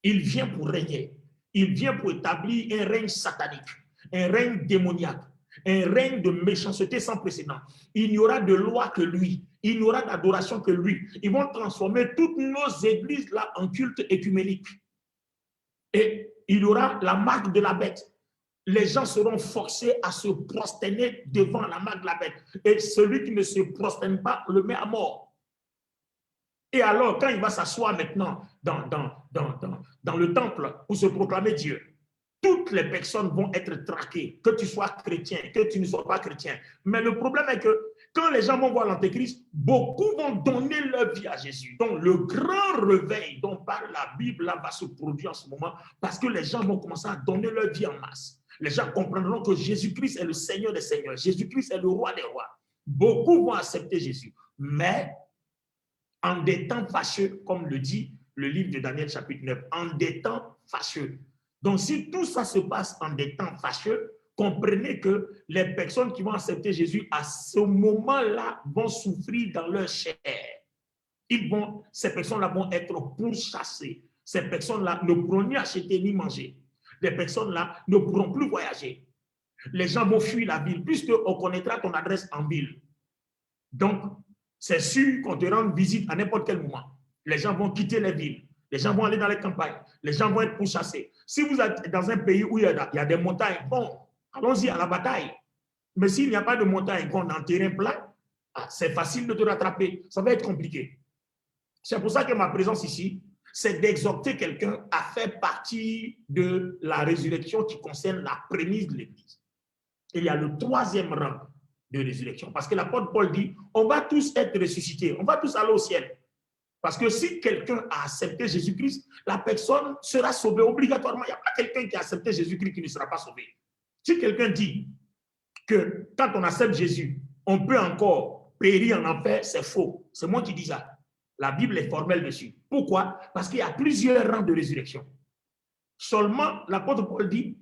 Il vient pour régner. Il vient pour établir un règne satanique, un règne démoniaque, un règne de méchanceté sans précédent. Il n'y aura de loi que lui. Il n'y aura d'adoration que lui. Ils vont transformer toutes nos églises là en culte écuménique. Et il y aura la marque de la bête. Les gens seront forcés à se prosterner devant la marque de la bête. Et celui qui ne se prosterne pas, on le met à mort. Et alors, quand il va s'asseoir maintenant dans le temple pour se proclamer Dieu, toutes les personnes vont être traquées, que tu sois chrétien, que tu ne sois pas chrétien. Mais le problème est que quand les gens vont voir l'Antéchrist, beaucoup vont donner leur vie à Jésus. Donc, le grand réveil dont parle la Bible là, va se produire en ce moment parce que les gens vont commencer à donner leur vie en masse. Les gens comprendront que Jésus-Christ est le Seigneur des Seigneurs. Jésus-Christ est le Roi des Rois. Beaucoup vont accepter Jésus. Mais en des temps fâcheux, comme le dit le livre de Daniel chapitre 9, en des temps fâcheux. Donc, si tout ça se passe en des temps fâcheux, comprenez que les personnes qui vont accepter Jésus à ce moment-là vont souffrir dans leur chair. Ces personnes-là vont être pourchassées. Ces personnes-là ne pourront ni acheter ni manger. Les personnes-là ne pourront plus voyager. Les gens vont fuir la ville puisqu'on connaîtra ton adresse en ville. Donc, c'est sûr qu'on te rende visite à n'importe quel moment. Les gens vont quitter les villes. Les gens vont aller dans les campagnes. Les gens vont être pourchassés. Si vous êtes dans un pays où il y a des montagnes, bon, allons-y à la bataille. Mais s'il n'y a pas de montagne, qu'on est en terrain plat, c'est facile de te rattraper. Ça va être compliqué. C'est pour ça que ma présence ici, c'est d'exhorter quelqu'un à faire partie de la résurrection qui concerne la prémisse de l'Église. Il y a le troisième rang de résurrection. Parce que l'apôtre Paul dit, on va tous être ressuscités. On va tous aller au ciel. Parce que si quelqu'un a accepté Jésus-Christ, la personne sera sauvée obligatoirement. Il n'y a pas quelqu'un qui a accepté Jésus-Christ qui ne sera pas sauvé. Si quelqu'un dit que quand on accepte Jésus, on peut encore périr en enfer, c'est faux. C'est moi qui dis ça. La Bible est formelle dessus. Pourquoi? Parce qu'il y a plusieurs rangs de résurrection. Seulement, l'apôtre Paul dit,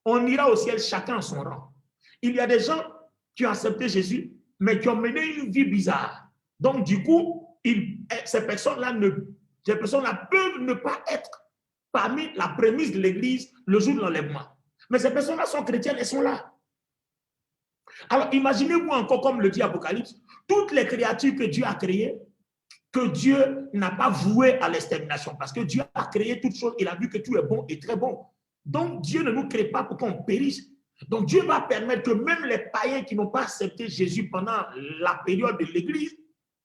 on ira au ciel chacun à son rang. Il y a des gens qui ont accepté Jésus, mais qui ont mené une vie bizarre. Donc, du coup, ces personnes-là peuvent ne pas être parmi la prémisse de l'Église le jour de l'enlèvement. Mais ces personnes-là sont chrétiennes, elles sont là. Alors, imaginez-vous encore, comme le dit Apocalypse, toutes les créatures que Dieu a créées, que Dieu n'a pas voué à l'extermination, parce que Dieu a créé toutes choses, il a vu que tout est bon et très bon. Donc, Dieu ne nous crée pas pour qu'on périsse. Donc, Dieu va permettre que même les païens qui n'ont pas accepté Jésus pendant la période de l'Église,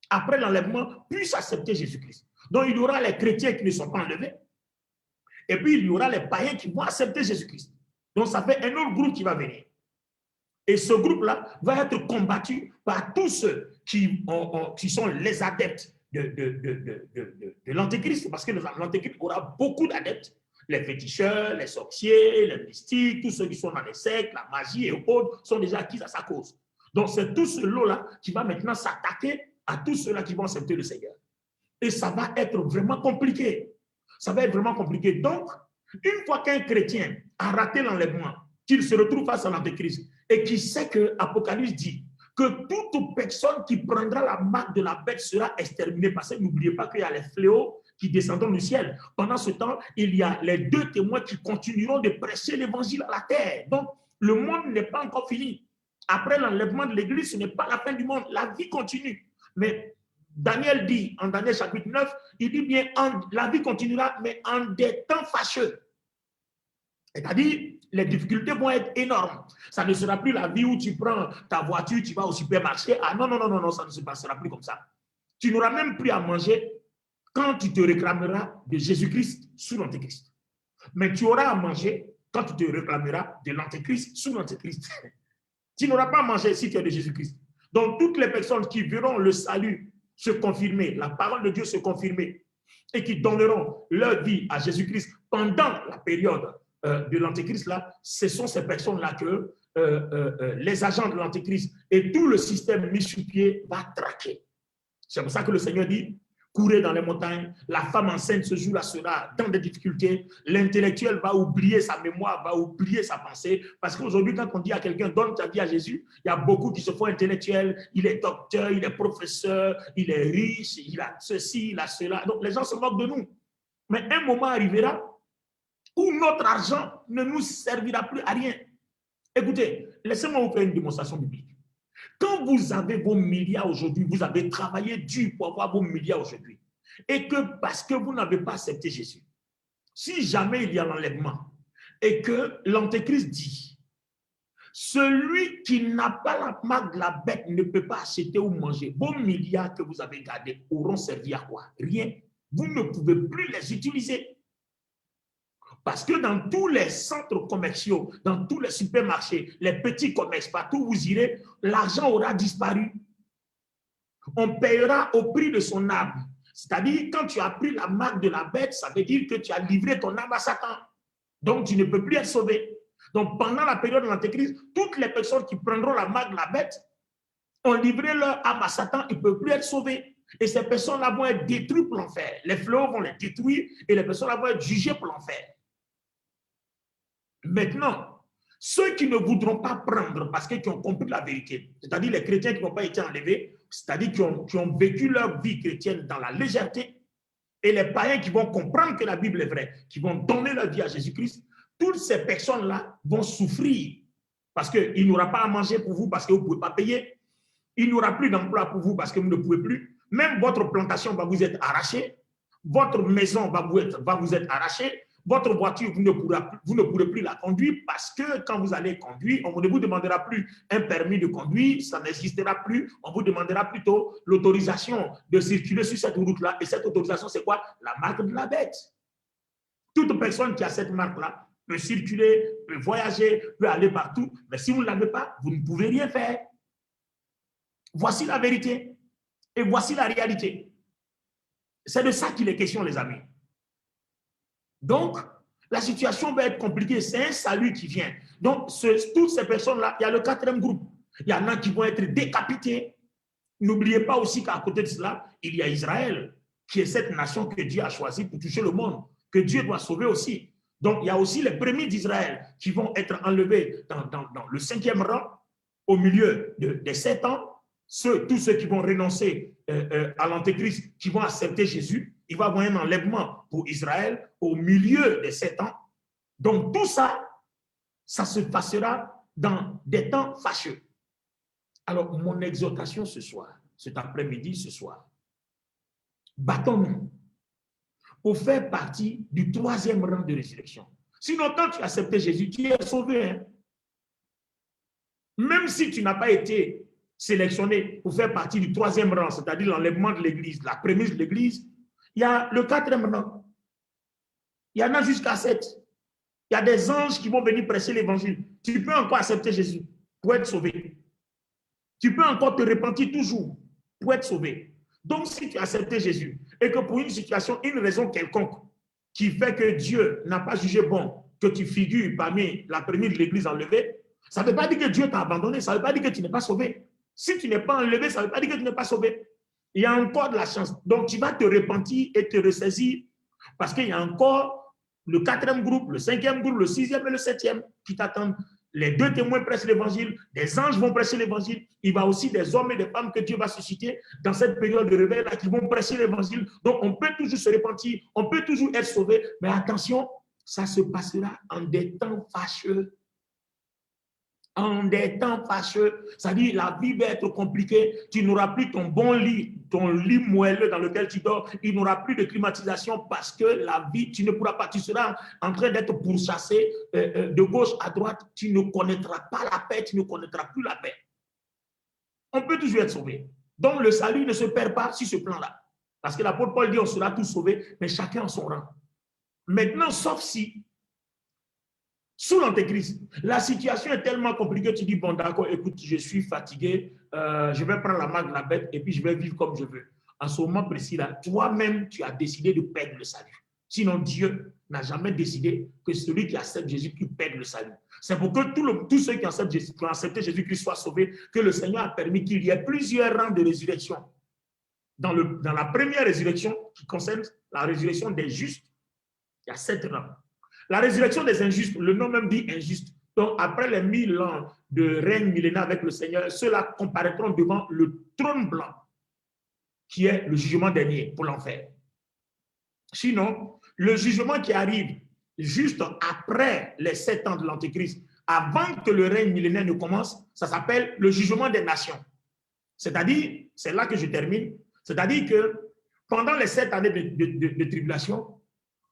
après l'enlèvement, puissent accepter Jésus-Christ. Donc, il y aura les chrétiens qui ne sont pas enlevés, et puis il y aura les païens qui vont accepter Jésus-Christ. Donc, ça fait un autre groupe qui va venir. Et ce groupe-là va être combattu par tous ceux qui sont les adeptes de l'Antéchrist, parce que l'Antéchrist aura beaucoup d'adeptes, les féticheurs, les sorciers, les mystiques, tous ceux qui sont dans les sectes, la magie et autres, sont déjà acquis à sa cause. Donc, c'est tout ce lot-là qui va maintenant s'attaquer à tous ceux-là qui vont accepter le Seigneur. Et ça va être vraiment compliqué. Ça va être vraiment compliqué. Donc, une fois qu'un chrétien a raté l'enlèvement, qu'il se retrouve face à l'Antéchrist et qu'il sait que Apocalypse dit que toute personne qui prendra la marque de la bête sera exterminée. Parce que n'oubliez pas qu'il y a les fléaux qui descendront du ciel. Pendant ce temps, il y a les deux témoins qui continueront de prêcher l'évangile à la terre. Donc, le monde n'est pas encore fini. Après l'enlèvement de l'Église, ce n'est pas la fin du monde. La vie continue. Mais Daniel dit, en Daniel chapitre 9, il dit bien, la vie continuera, mais en des temps fâcheux. C'est-à-dire, les difficultés vont être énormes. Ça ne sera plus la vie où tu prends ta voiture, tu vas au supermarché. Ah non, non, non, non, non, ça ne se passera plus comme ça. Tu n'auras même plus à manger quand tu te réclameras de Jésus-Christ sous l'Antéchrist. Mais tu auras à manger quand tu te réclameras de l'Antéchrist sous l'Antéchrist. Tu n'auras pas à manger si tu es de Jésus-Christ. Donc, toutes les personnes qui verront le salut se confirmer, la parole de Dieu se confirmer, et qui donneront leur vie à Jésus-Christ pendant la période de l'Antéchrist, là, ce sont ces personnes-là que les agents de l'Antéchrist et tout le système mis sur pied va traquer. C'est pour ça que le Seigneur dit, courez dans les montagnes, la femme enceinte ce jour-là sera dans des difficultés, l'intellectuel va oublier sa mémoire, va oublier sa pensée, parce qu'aujourd'hui, quand on dit à quelqu'un, donne ta vie à Jésus, il y a beaucoup qui se font intellectuels, il est docteur, il est professeur, il est riche, il a ceci, il a cela, donc les gens se moquent de nous. Mais un moment arrivera où notre argent ne nous servira plus à rien. Écoutez, laissez-moi vous faire une démonstration biblique. Quand vous avez vos milliards aujourd'hui, vous avez travaillé dur pour avoir vos milliards aujourd'hui, et que parce que vous n'avez pas accepté Jésus, si jamais il y a l'enlèvement, et que l'Antéchrist dit, celui qui n'a pas la marque de la bête ne peut pas acheter ou manger, vos milliards que vous avez gardés auront servi à quoi? Rien. Vous ne pouvez plus les utiliser. Parce que dans tous les centres commerciaux, dans tous les supermarchés, les petits commerces, partout où vous irez, l'argent aura disparu. On payera au prix de son âme. C'est-à-dire, quand tu as pris la marque de la bête, ça veut dire que tu as livré ton âme à Satan. Donc, tu ne peux plus être sauvé. Donc, pendant la période de l'Antéchrist, toutes les personnes qui prendront la marque de la bête ont livré leur âme à Satan, ils ne peuvent plus être sauvés. Et ces personnes-là vont être détruites pour l'enfer. Les fléaux vont les détruire et les personnes-là vont être jugées pour l'enfer. Maintenant, ceux qui ne voudront pas prendre parce qu'ils ont compris la vérité, c'est-à-dire les chrétiens qui n'ont pas été enlevés, c'est-à-dire qui ont vécu leur vie chrétienne dans la légèreté, et les païens qui vont comprendre que la Bible est vraie, qui vont donner leur vie à Jésus-Christ, toutes ces personnes-là vont souffrir parce qu'il n'y aura pas à manger pour vous parce que vous ne pouvez pas payer. Il n'y aura plus d'emploi pour vous parce que vous ne pouvez plus. Même votre plantation va vous être arrachée. Votre maison va vous être arrachée. Votre voiture, vous ne pourrez plus la conduire parce que quand vous allez conduire, on ne vous demandera plus un permis de conduire, ça n'existera plus. On vous demandera plutôt l'autorisation de circuler sur cette route-là. Et cette autorisation, c'est quoi? La marque de la bête. Toute personne qui a cette marque-là peut circuler, peut voyager, peut aller partout. Mais si vous ne l'avez pas, vous ne pouvez rien faire. Voici la vérité et voici la réalité. C'est de ça qu'il est question, les amis. Donc, la situation va être compliquée. C'est un salut qui vient. Donc, toutes ces personnes-là, il y a le quatrième groupe. Il y en a qui vont être décapités. N'oubliez pas aussi qu'à côté de cela, il y a Israël, qui est cette nation que Dieu a choisie pour toucher le monde, que Dieu doit sauver aussi. Donc, il y a aussi les premiers d'Israël qui vont être enlevés dans le 5e rang, au milieu des 7 ans. Tous ceux qui vont renoncer à l'Antéchrist, qui vont accepter Jésus, il va y avoir un enlèvement pour Israël au milieu des 7 ans. Donc tout ça, ça se passera dans des temps fâcheux. Alors mon exhortation ce soir, cet après-midi, ce soir, battons-nous pour faire partie du 3e rang de résurrection. Sinon, quand tu as accepté Jésus, tu es sauvé. Hein? Même si tu n'as pas été sélectionné pour faire partie du 3e rang, c'est-à-dire l'enlèvement de l'Église, la prémisse de l'Église, il y a le 4e rang. Il y en a jusqu'à 7. Il y a des anges qui vont venir prêcher l'évangile. Tu peux encore accepter Jésus pour être sauvé. Tu peux encore te repentir toujours pour être sauvé. Donc, si tu as accepté Jésus et que pour une situation, une raison quelconque qui fait que Dieu n'a pas jugé bon que tu figures parmi la prémisse de l'Église enlevée, ça ne veut pas dire que Dieu t'a abandonné, ça ne veut pas dire que tu n'es pas sauvé. Si tu n'es pas enlevé, ça ne veut pas dire que tu n'es pas sauvé. Il y a encore de la chance. Donc, tu vas te repentir et te ressaisir parce qu'il y a encore le 4e groupe, le 5e groupe, le 6e et le 7e qui t'attendent. Les 2 témoins prêchent l'évangile, des anges vont prêcher l'évangile. Il y a aussi des hommes et des femmes que Dieu va susciter dans cette période de réveil-là qui vont prêcher l'évangile. Donc, on peut toujours se repentir, on peut toujours être sauvé, mais attention, ça se passera en des temps fâcheux. En des temps fâcheux, c'est-à-dire la vie va être compliquée, tu n'auras plus ton bon lit, ton lit moelleux dans lequel tu dors, il n'aura plus de climatisation parce que la vie, tu ne pourras pas, tu seras en train d'être pourchassé de gauche à droite, tu ne connaîtras pas la paix, tu ne connaîtras plus la paix. On peut toujours être sauvé. Donc le salut ne se perd pas sur ce plan-là. Parce que l'apôtre Paul dit on sera tous sauvés, mais chacun en son rang. Maintenant, sauf si sous l'Antéchrist, la situation est tellement compliquée, tu dis, bon d'accord, écoute, je suis fatigué, je vais prendre la marque de la bête et puis je vais vivre comme je veux. En ce moment précis-là, toi-même, tu as décidé de perdre le salut. Sinon, Dieu n'a jamais décidé que celui qui accepte Jésus-Christ perde le salut. C'est pour que tous ceux qui ont accepté Jésus-Christ soient sauvés, que le Seigneur a permis qu'il y ait plusieurs rangs de résurrection. Dans la première résurrection, qui concerne la résurrection des justes, il y a 7 rangs. La résurrection des injustes, le nom même dit injuste. Donc, après les 1000 ans de règne millénaire avec le Seigneur, ceux-là comparaîtront devant le trône blanc, qui est le jugement dernier pour l'enfer. Sinon, le jugement qui arrive juste après les 7 ans de l'Antéchrist, avant que le règne millénaire ne commence, ça s'appelle le jugement des nations. C'est-à-dire, c'est là que je termine, c'est-à-dire que pendant les 7 années de tribulation,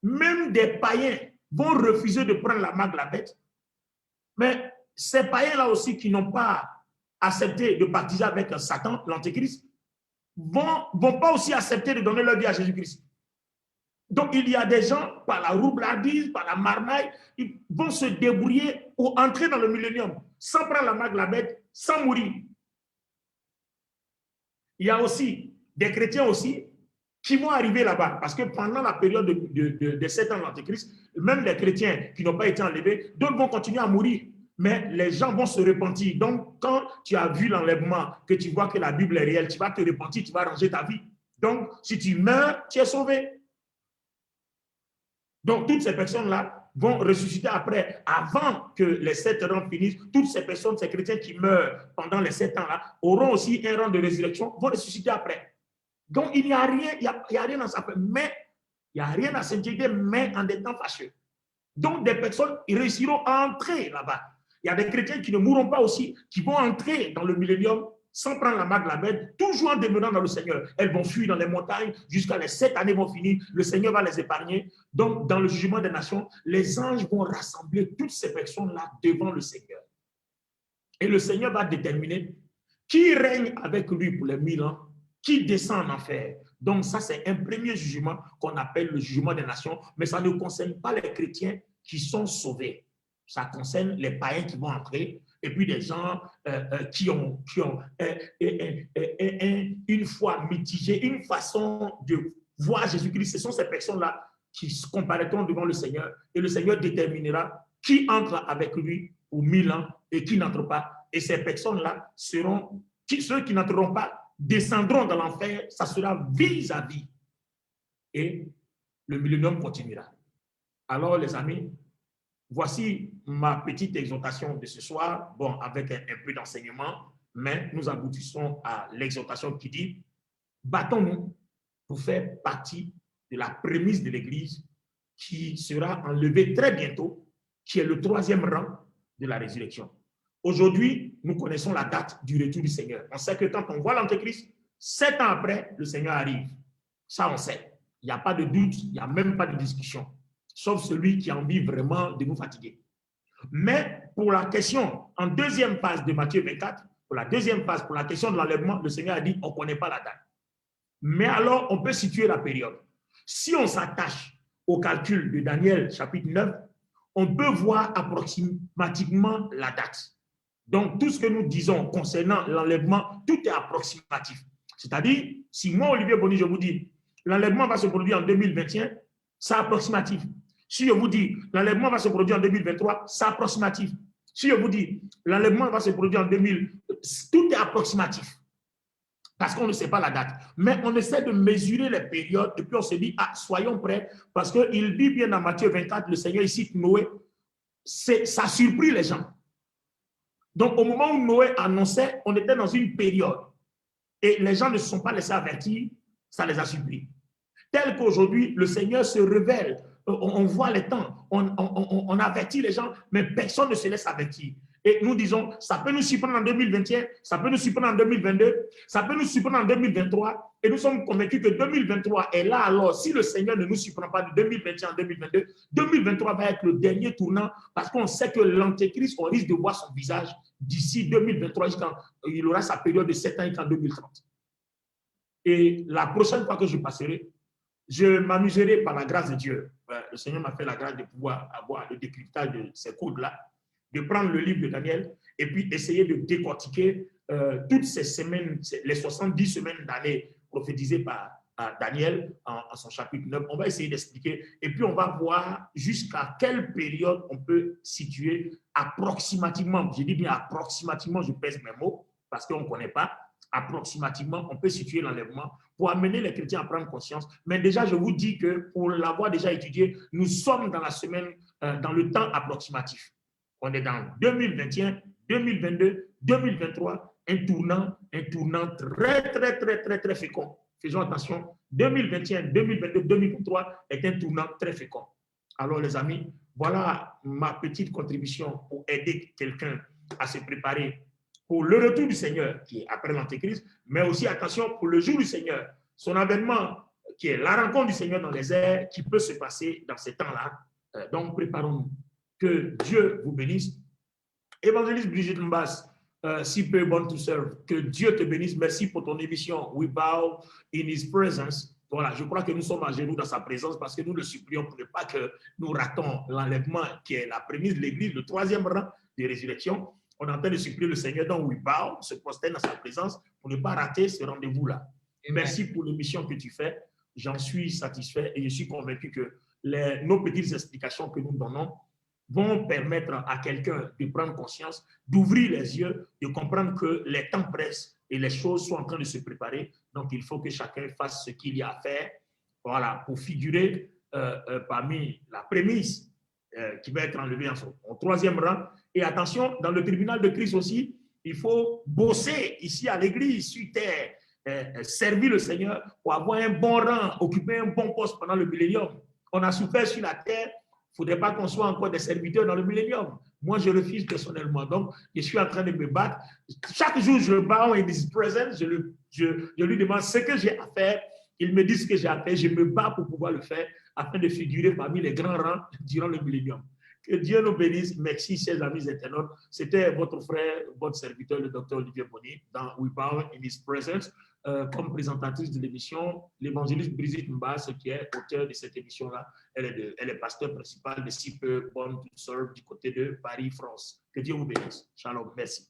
même des païens vont refuser de prendre la marque de la bête. Mais ces païens-là aussi qui n'ont pas accepté de baptiser avec Satan, l'Antéchrist, vont pas aussi accepter de donner leur vie à Jésus-Christ. Donc, il y a des gens, par la roublardise, par la marmaille, ils vont se débrouiller pour entrer dans le millénium, sans prendre la marque de la bête, sans mourir. Il y a aussi des chrétiens aussi qui vont arriver là-bas, parce que pendant la période de 7 ans de l'Antéchrist, même les chrétiens qui n'ont pas été enlevés, d'autres vont continuer à mourir, mais les gens vont se repentir. Donc, quand tu as vu l'enlèvement, que tu vois que la Bible est réelle, tu vas te repentir, tu vas ranger ta vie. Donc, si tu meurs, tu es sauvé. Donc, toutes ces personnes-là vont ressusciter après, avant que les 7 ans finissent. Toutes ces personnes, ces chrétiens qui meurent pendant les 7 ans-là, auront aussi un rang de résurrection, vont ressusciter après. Donc, il n'y a rien, il y a rien dans sa mais il n'y a rien à s'inquiéter, mais en des temps fâcheux. Donc, des personnes ils réussiront à entrer là-bas. Il y a des chrétiens qui ne mourront pas aussi, qui vont entrer dans le millénium sans prendre la marque de la bête, toujours en demeurant dans le Seigneur. Elles vont fuir dans les montagnes jusqu'à les 7 années vont finir. Le Seigneur va les épargner. Donc, dans le jugement des nations, les anges vont rassembler toutes ces personnes-là devant le Seigneur. Et le Seigneur va déterminer qui règne avec lui pour les 1000 ans, qui descend en enfer. Donc, ça, c'est un premier jugement qu'on appelle le jugement des nations, mais ça ne concerne pas les chrétiens qui sont sauvés. Ça concerne les païens qui vont entrer, et puis des gens qui ont une foi mitigée, une façon de voir Jésus-Christ. Ce sont ces personnes-là qui se comparaîtront devant le Seigneur, et le Seigneur déterminera qui entre avec lui pour 1000 ans et qui n'entre pas. Et ces personnes-là seront, ceux qui n'entreront pas, descendront dans l'enfer, ça sera vis-à-vis. Et le millénium continuera. Alors, les amis, voici ma petite exhortation de ce soir, bon, avec un peu d'enseignement, mais nous aboutissons à l'exhortation qui dit, battons-nous pour faire partie de la prémisse de l'Église qui sera enlevée très bientôt, qui est le 3e rang de la résurrection. Aujourd'hui, nous connaissons la date du retour du Seigneur. On sait que quand on voit l'Antéchrist, 7 ans après, le Seigneur arrive. Ça, on sait. Il n'y a pas de doute, il n'y a même pas de discussion. Sauf celui qui a envie vraiment de nous fatiguer. Mais pour la question, en deuxième phase de Matthieu 24, pour la deuxième phase, pour la question de l'enlèvement, le Seigneur a dit, on ne connaît pas la date. Mais alors, on peut situer la période. Si on s'attache au calcul de Daniel, chapitre 9, on peut voir approximativement la date. Donc, tout ce que nous disons concernant l'enlèvement, tout est approximatif. C'est-à-dire, si moi, Olivier Boni, je vous dis, l'enlèvement va se produire en 2021, c'est approximatif. Si je vous dis, l'enlèvement va se produire en 2023, c'est approximatif. Si je vous dis, l'enlèvement va se produire en 2000, tout est approximatif. Parce qu'on ne sait pas la date. Mais on essaie de mesurer les périodes et puis on se dit, ah, soyons prêts, parce qu'il dit bien dans Matthieu 24, le Seigneur ici, Noé, ça a surpris les gens. Donc, au moment où Noé annonçait, on était dans une période. Et les gens ne se sont pas laissés avertir, ça les a surpris. Tel qu'aujourd'hui, le Seigneur se révèle, on voit les temps, on avertit les gens, mais personne ne se laisse avertir. Et nous disons, ça peut nous surprendre en 2021, ça peut nous surprendre en 2022, ça peut nous surprendre en 2023. Et nous sommes convaincus que 2023 est là. Alors, si le Seigneur ne nous surprend pas de 2021 en 2022, 2023 va être le dernier tournant parce qu'on sait que l'Antéchrist, on risque de voir son visage d'ici 2023 jusqu'à il aura sa période de 7 ans jusqu'en 2030. Et la prochaine fois que je passerai, je m'amuserai par la grâce de Dieu. Le Seigneur m'a fait la grâce de pouvoir avoir le décryptage de ces codes-là, de prendre le livre de Daniel et puis essayer de décortiquer toutes ces semaines, les 70 semaines d'années prophétisées par Daniel en son chapitre 9. On va essayer d'expliquer et puis on va voir jusqu'à quelle période on peut situer approximativement. Je dis bien approximativement, je pèse mes mots parce qu'on ne connaît pas. Approximativement, on peut situer l'enlèvement pour amener les chrétiens à prendre conscience. Mais déjà, je vous dis que pour l'avoir déjà étudié, nous sommes dans la semaine, dans le temps approximatif. On est dans 2021, 2022, 2023, un tournant très fécond. Faisons attention, 2021, 2022, 2023 est un tournant très fécond. Alors les amis, voilà ma petite contribution pour aider quelqu'un à se préparer pour le retour du Seigneur, qui est après l'Antéchrist, mais aussi, attention, pour le jour du Seigneur, son avènement, qui est la rencontre du Seigneur dans les airs, qui peut se passer dans ces temps-là. Donc, préparons-nous. Que Dieu vous bénisse. Évangéliste Brigitte Mbas, si peu born to serve, que Dieu te bénisse. Merci pour ton émission. We bow in His presence. Voilà, je crois que nous sommes à genoux dans sa présence parce que nous le supplions pour ne pas que nous ratons l'enlèvement qui est la prémisse de l'Église, le troisième rang de résurrection. On est en train de supplier le Seigneur dont we bow, se prosterne dans sa présence pour ne pas rater ce rendez-vous-là. Merci pour l'émission que tu fais. J'en suis satisfait et je suis convaincu que nos petites explications que nous donnons vont permettre à quelqu'un de prendre conscience, d'ouvrir les yeux, de comprendre que les temps pressent et les choses sont en train de se préparer. Donc, il faut que chacun fasse ce qu'il y a à faire, voilà, pour figurer parmi la prémisse qui va être enlevée en troisième rang. Et attention, dans le tribunal de Christ aussi, il faut bosser ici à l'église, sur terre, servir le Seigneur pour avoir un bon rang, occuper un bon poste pendant le millénium. On a souffert sur la terre, il ne faudrait pas qu'on soit encore des serviteurs dans le millénium. Moi, je refuse personnellement. Donc, je suis en train de me battre. Chaque jour, je bow in his presence. Je lui demande ce que j'ai à faire. Il me dit ce que j'ai à faire. Je me bats pour pouvoir le faire afin de figurer parmi les grands rangs durant le millénium. Que Dieu nous bénisse. Merci, chers amis internautes. C'était votre frère, votre serviteur, le docteur Olivier Bonny, dans We Bow in His Presence, comme présentatrice de l'émission, l'évangéliste Brigitte Mbass, qui est auteur de cette émission-là. Elle est pasteur principal de Sipe Born to Serve du côté de Paris, France. Que Dieu vous bénisse. Shalom. Merci.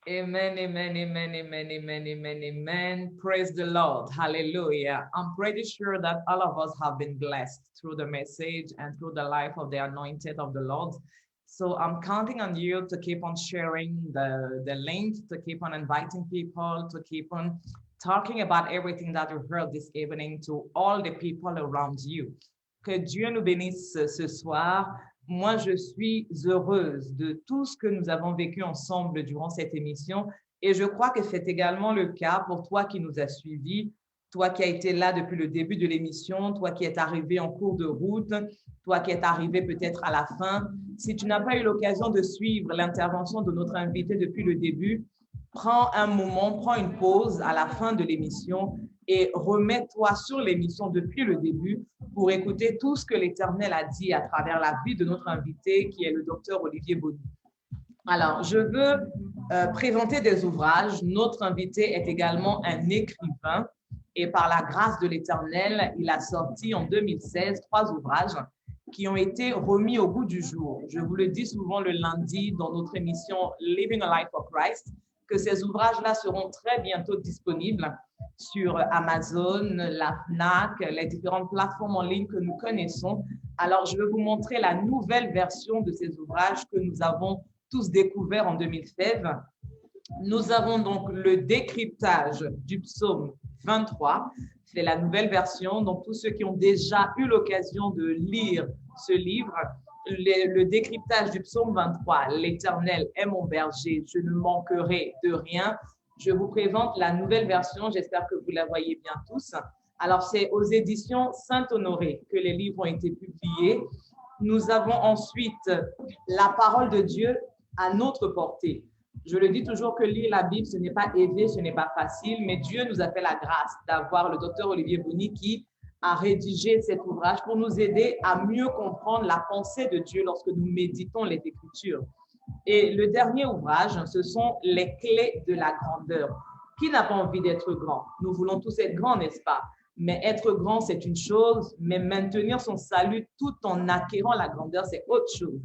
Amen, amen, amen, amen, amen, amen, amen. Praise the Lord. Hallelujah. I'm pretty sure that all of us have been blessed through the message and through the life of the anointed of the Lord. So I'm counting on you to keep on sharing the link, to keep on inviting people, to keep on talking about everything that you heard this evening to all the people around you. Que Dieu nous bénisse ce soir. Moi, je suis heureuse de tout ce que nous avons vécu ensemble durant cette émission et je crois que c'est également le cas pour toi qui nous as suivis, toi qui as été là depuis le début de l'émission, toi qui es arrivé en cours de route, toi qui es arrivé peut-être à la fin. Si tu n'as pas eu l'occasion de suivre l'intervention de notre invité depuis le début, prends un moment, prends une pause à la fin de l'émission et remets-toi sur l'émission depuis le début pour écouter tout ce que l'Éternel a dit à travers la vie de notre invité qui est le docteur Olivier Bonny. Alors, je veux présenter des ouvrages. Notre invité est également un écrivain et par la grâce de l'Éternel, il a sorti en 2016 3 ouvrages qui ont été remis au goût du jour. Je vous le dis souvent le lundi dans notre émission Living a Life for Christ, que ces ouvrages-là seront très bientôt disponibles sur Amazon, la FNAC, les différentes plateformes en ligne que nous connaissons. Alors, je vais vous montrer la nouvelle version de ces ouvrages que nous avons tous découverts en 2016. Nous avons donc le décryptage du psaume 23. C'est la nouvelle version. Donc, tous ceux qui ont déjà eu l'occasion de lire ce livre, le décryptage du psaume 23, l'Éternel est mon berger, je ne manquerai de rien. Je vous présente la nouvelle version, j'espère que vous la voyez bien tous. Alors, c'est aux éditions Saint-Honoré que les livres ont été publiés. Nous avons ensuite la parole de Dieu à notre portée. Je le dis toujours que lire la Bible, ce n'est pas aisé, ce n'est pas facile, mais Dieu nous a fait la grâce d'avoir le docteur Olivier Bonny qui a rédigé cet ouvrage pour nous aider à mieux comprendre la pensée de Dieu lorsque nous méditons les Écritures. Et le dernier ouvrage, ce sont les clés de la grandeur. Qui n'a pas envie d'être grand? Nous voulons tous être grands, n'est-ce pas? Mais être grand, c'est une chose, mais maintenir son salut tout en acquérant la grandeur, c'est autre chose.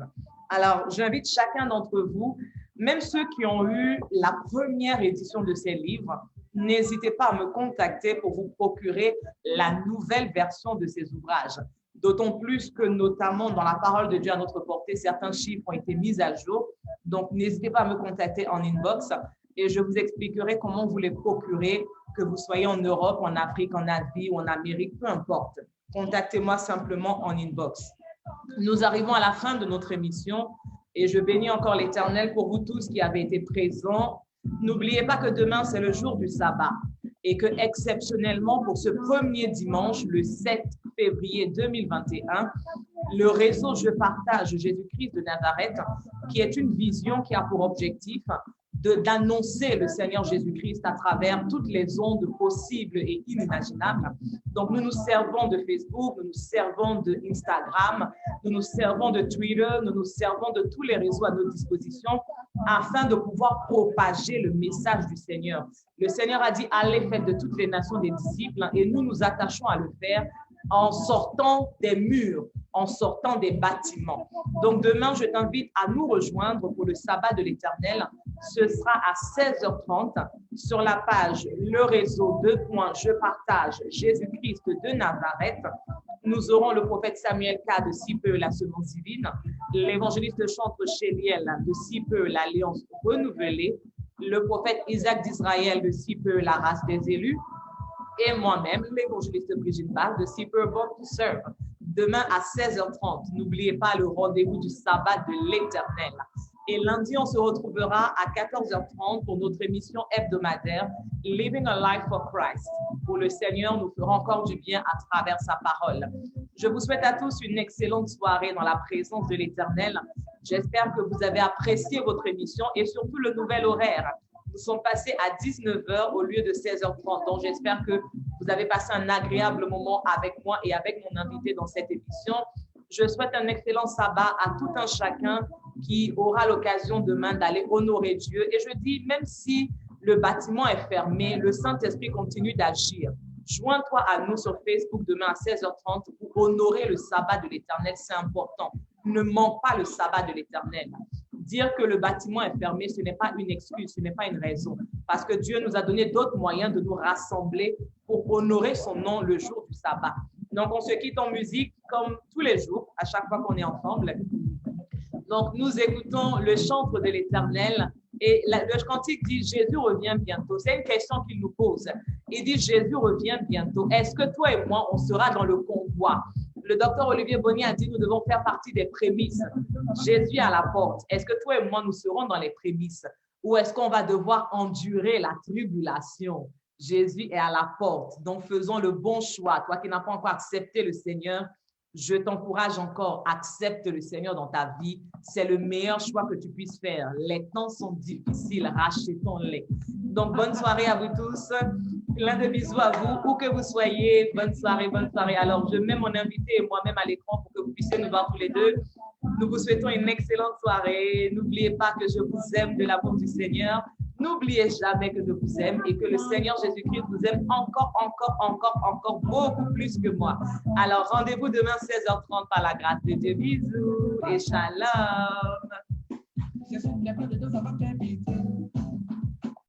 Alors, j'invite chacun d'entre vous, même ceux qui ont eu la première édition de ces livres, n'hésitez pas à me contacter pour vous procurer la nouvelle version de ces ouvrages. D'autant plus que, notamment, dans la parole de Dieu à notre portée, certains chiffres ont été mis à jour. Donc, n'hésitez pas à me contacter en inbox et je vous expliquerai comment vous les procurer, que vous soyez en Europe, en Afrique, en Asie ou en Amérique, peu importe. Contactez-moi simplement en inbox. Nous arrivons à la fin de notre émission et je bénis encore l'Éternel pour vous tous qui avez été présents. N'oubliez pas que demain, c'est le jour du sabbat et que exceptionnellement, pour ce premier dimanche, le 7 février 2021, le réseau Je partage Jésus-Christ de Nazareth, qui est une vision qui a pour objectif d'annoncer le Seigneur Jésus-Christ à travers toutes les ondes possibles et inimaginables. Donc, nous nous servons de Facebook, nous nous servons de Instagram, nous nous servons de Twitter, nous nous servons de tous les réseaux à notre disposition afin de pouvoir propager le message du Seigneur. Le Seigneur a dit, allez, faites de toutes les nations des disciples, et nous nous attachons à le faire en sortant des murs, en sortant des bâtiments. Donc, demain, je t'invite à nous rejoindre pour le sabbat de l'Éternel. Ce sera à 16h30 sur la page Le Réseau Je partage Jésus-Christ de Nazareth. Nous aurons le prophète Samuel K. de Si peu la semence divine, l'évangéliste chantre Chéliel de Si peu l'alliance renouvelée, le prophète Isaac d'Israël de Si peu la race des élus, et moi-même, l'évangéliste Brigitte Bach de Si peu Born to Serve. Demain à 16h30, n'oubliez pas le rendez-vous du sabbat de l'Éternel. Et lundi, on se retrouvera à 14h30 pour notre émission hebdomadaire Living a Life for Christ, où le Seigneur nous fera encore du bien à travers sa parole. Je vous souhaite à tous une excellente soirée dans la présence de l'Éternel. J'espère que vous avez apprécié votre émission et surtout le nouvel horaire. Nous sommes passés à 19h au lieu de 16h30. Donc, j'espère que vous avez passé un agréable moment avec moi et avec mon invité dans cette émission. Je souhaite un excellent sabbat à tout un chacun qui aura l'occasion demain d'aller honorer Dieu. Et je dis, même si le bâtiment est fermé, le Saint-Esprit continue d'agir. Joins-toi à nous sur Facebook demain à 16h30 pour honorer le sabbat de l'Éternel. C'est important. Ne manque pas le sabbat de l'Éternel. Dire que le bâtiment est fermé, ce n'est pas une excuse, ce n'est pas une raison. Parce que Dieu nous a donné d'autres moyens de nous rassembler pour honorer son nom le jour du sabbat. Donc, on se quitte en musique comme tous les jours, à chaque fois qu'on est ensemble. Donc, nous écoutons le chantre de l'Éternel et le cantique dit « Jésus revient bientôt ». C'est une question qu'il nous pose. Il dit « Jésus revient bientôt ». Est-ce que toi et moi, on sera dans le convoi? Le docteur Olivier Bonnier a dit « Nous devons faire partie des prémices ». Jésus est à la porte. Est-ce que toi et moi, nous serons dans les prémices? Ou est-ce qu'on va devoir endurer la tribulation? Jésus est à la porte. Donc, faisons le bon choix. Toi qui n'as pas encore accepté le Seigneur, je t'encourage encore, accepte le Seigneur dans ta vie. C'est le meilleur choix que tu puisses faire. Les temps sont difficiles, rachetons-les. Donc, bonne soirée à vous tous. Plein de bisous à vous, où que vous soyez. Bonne soirée, bonne soirée. Alors, je mets mon invité et moi-même à l'écran pour que vous puissiez nous voir tous les deux. Nous vous souhaitons une excellente soirée. N'oubliez pas que je vous aime de l'amour du Seigneur. N'oubliez jamais que je vous aime et que le Seigneur Jésus-Christ vous aime encore beaucoup plus que moi. Alors, rendez-vous demain 16h30 par la grâce de Dieu. Bisous et shalom.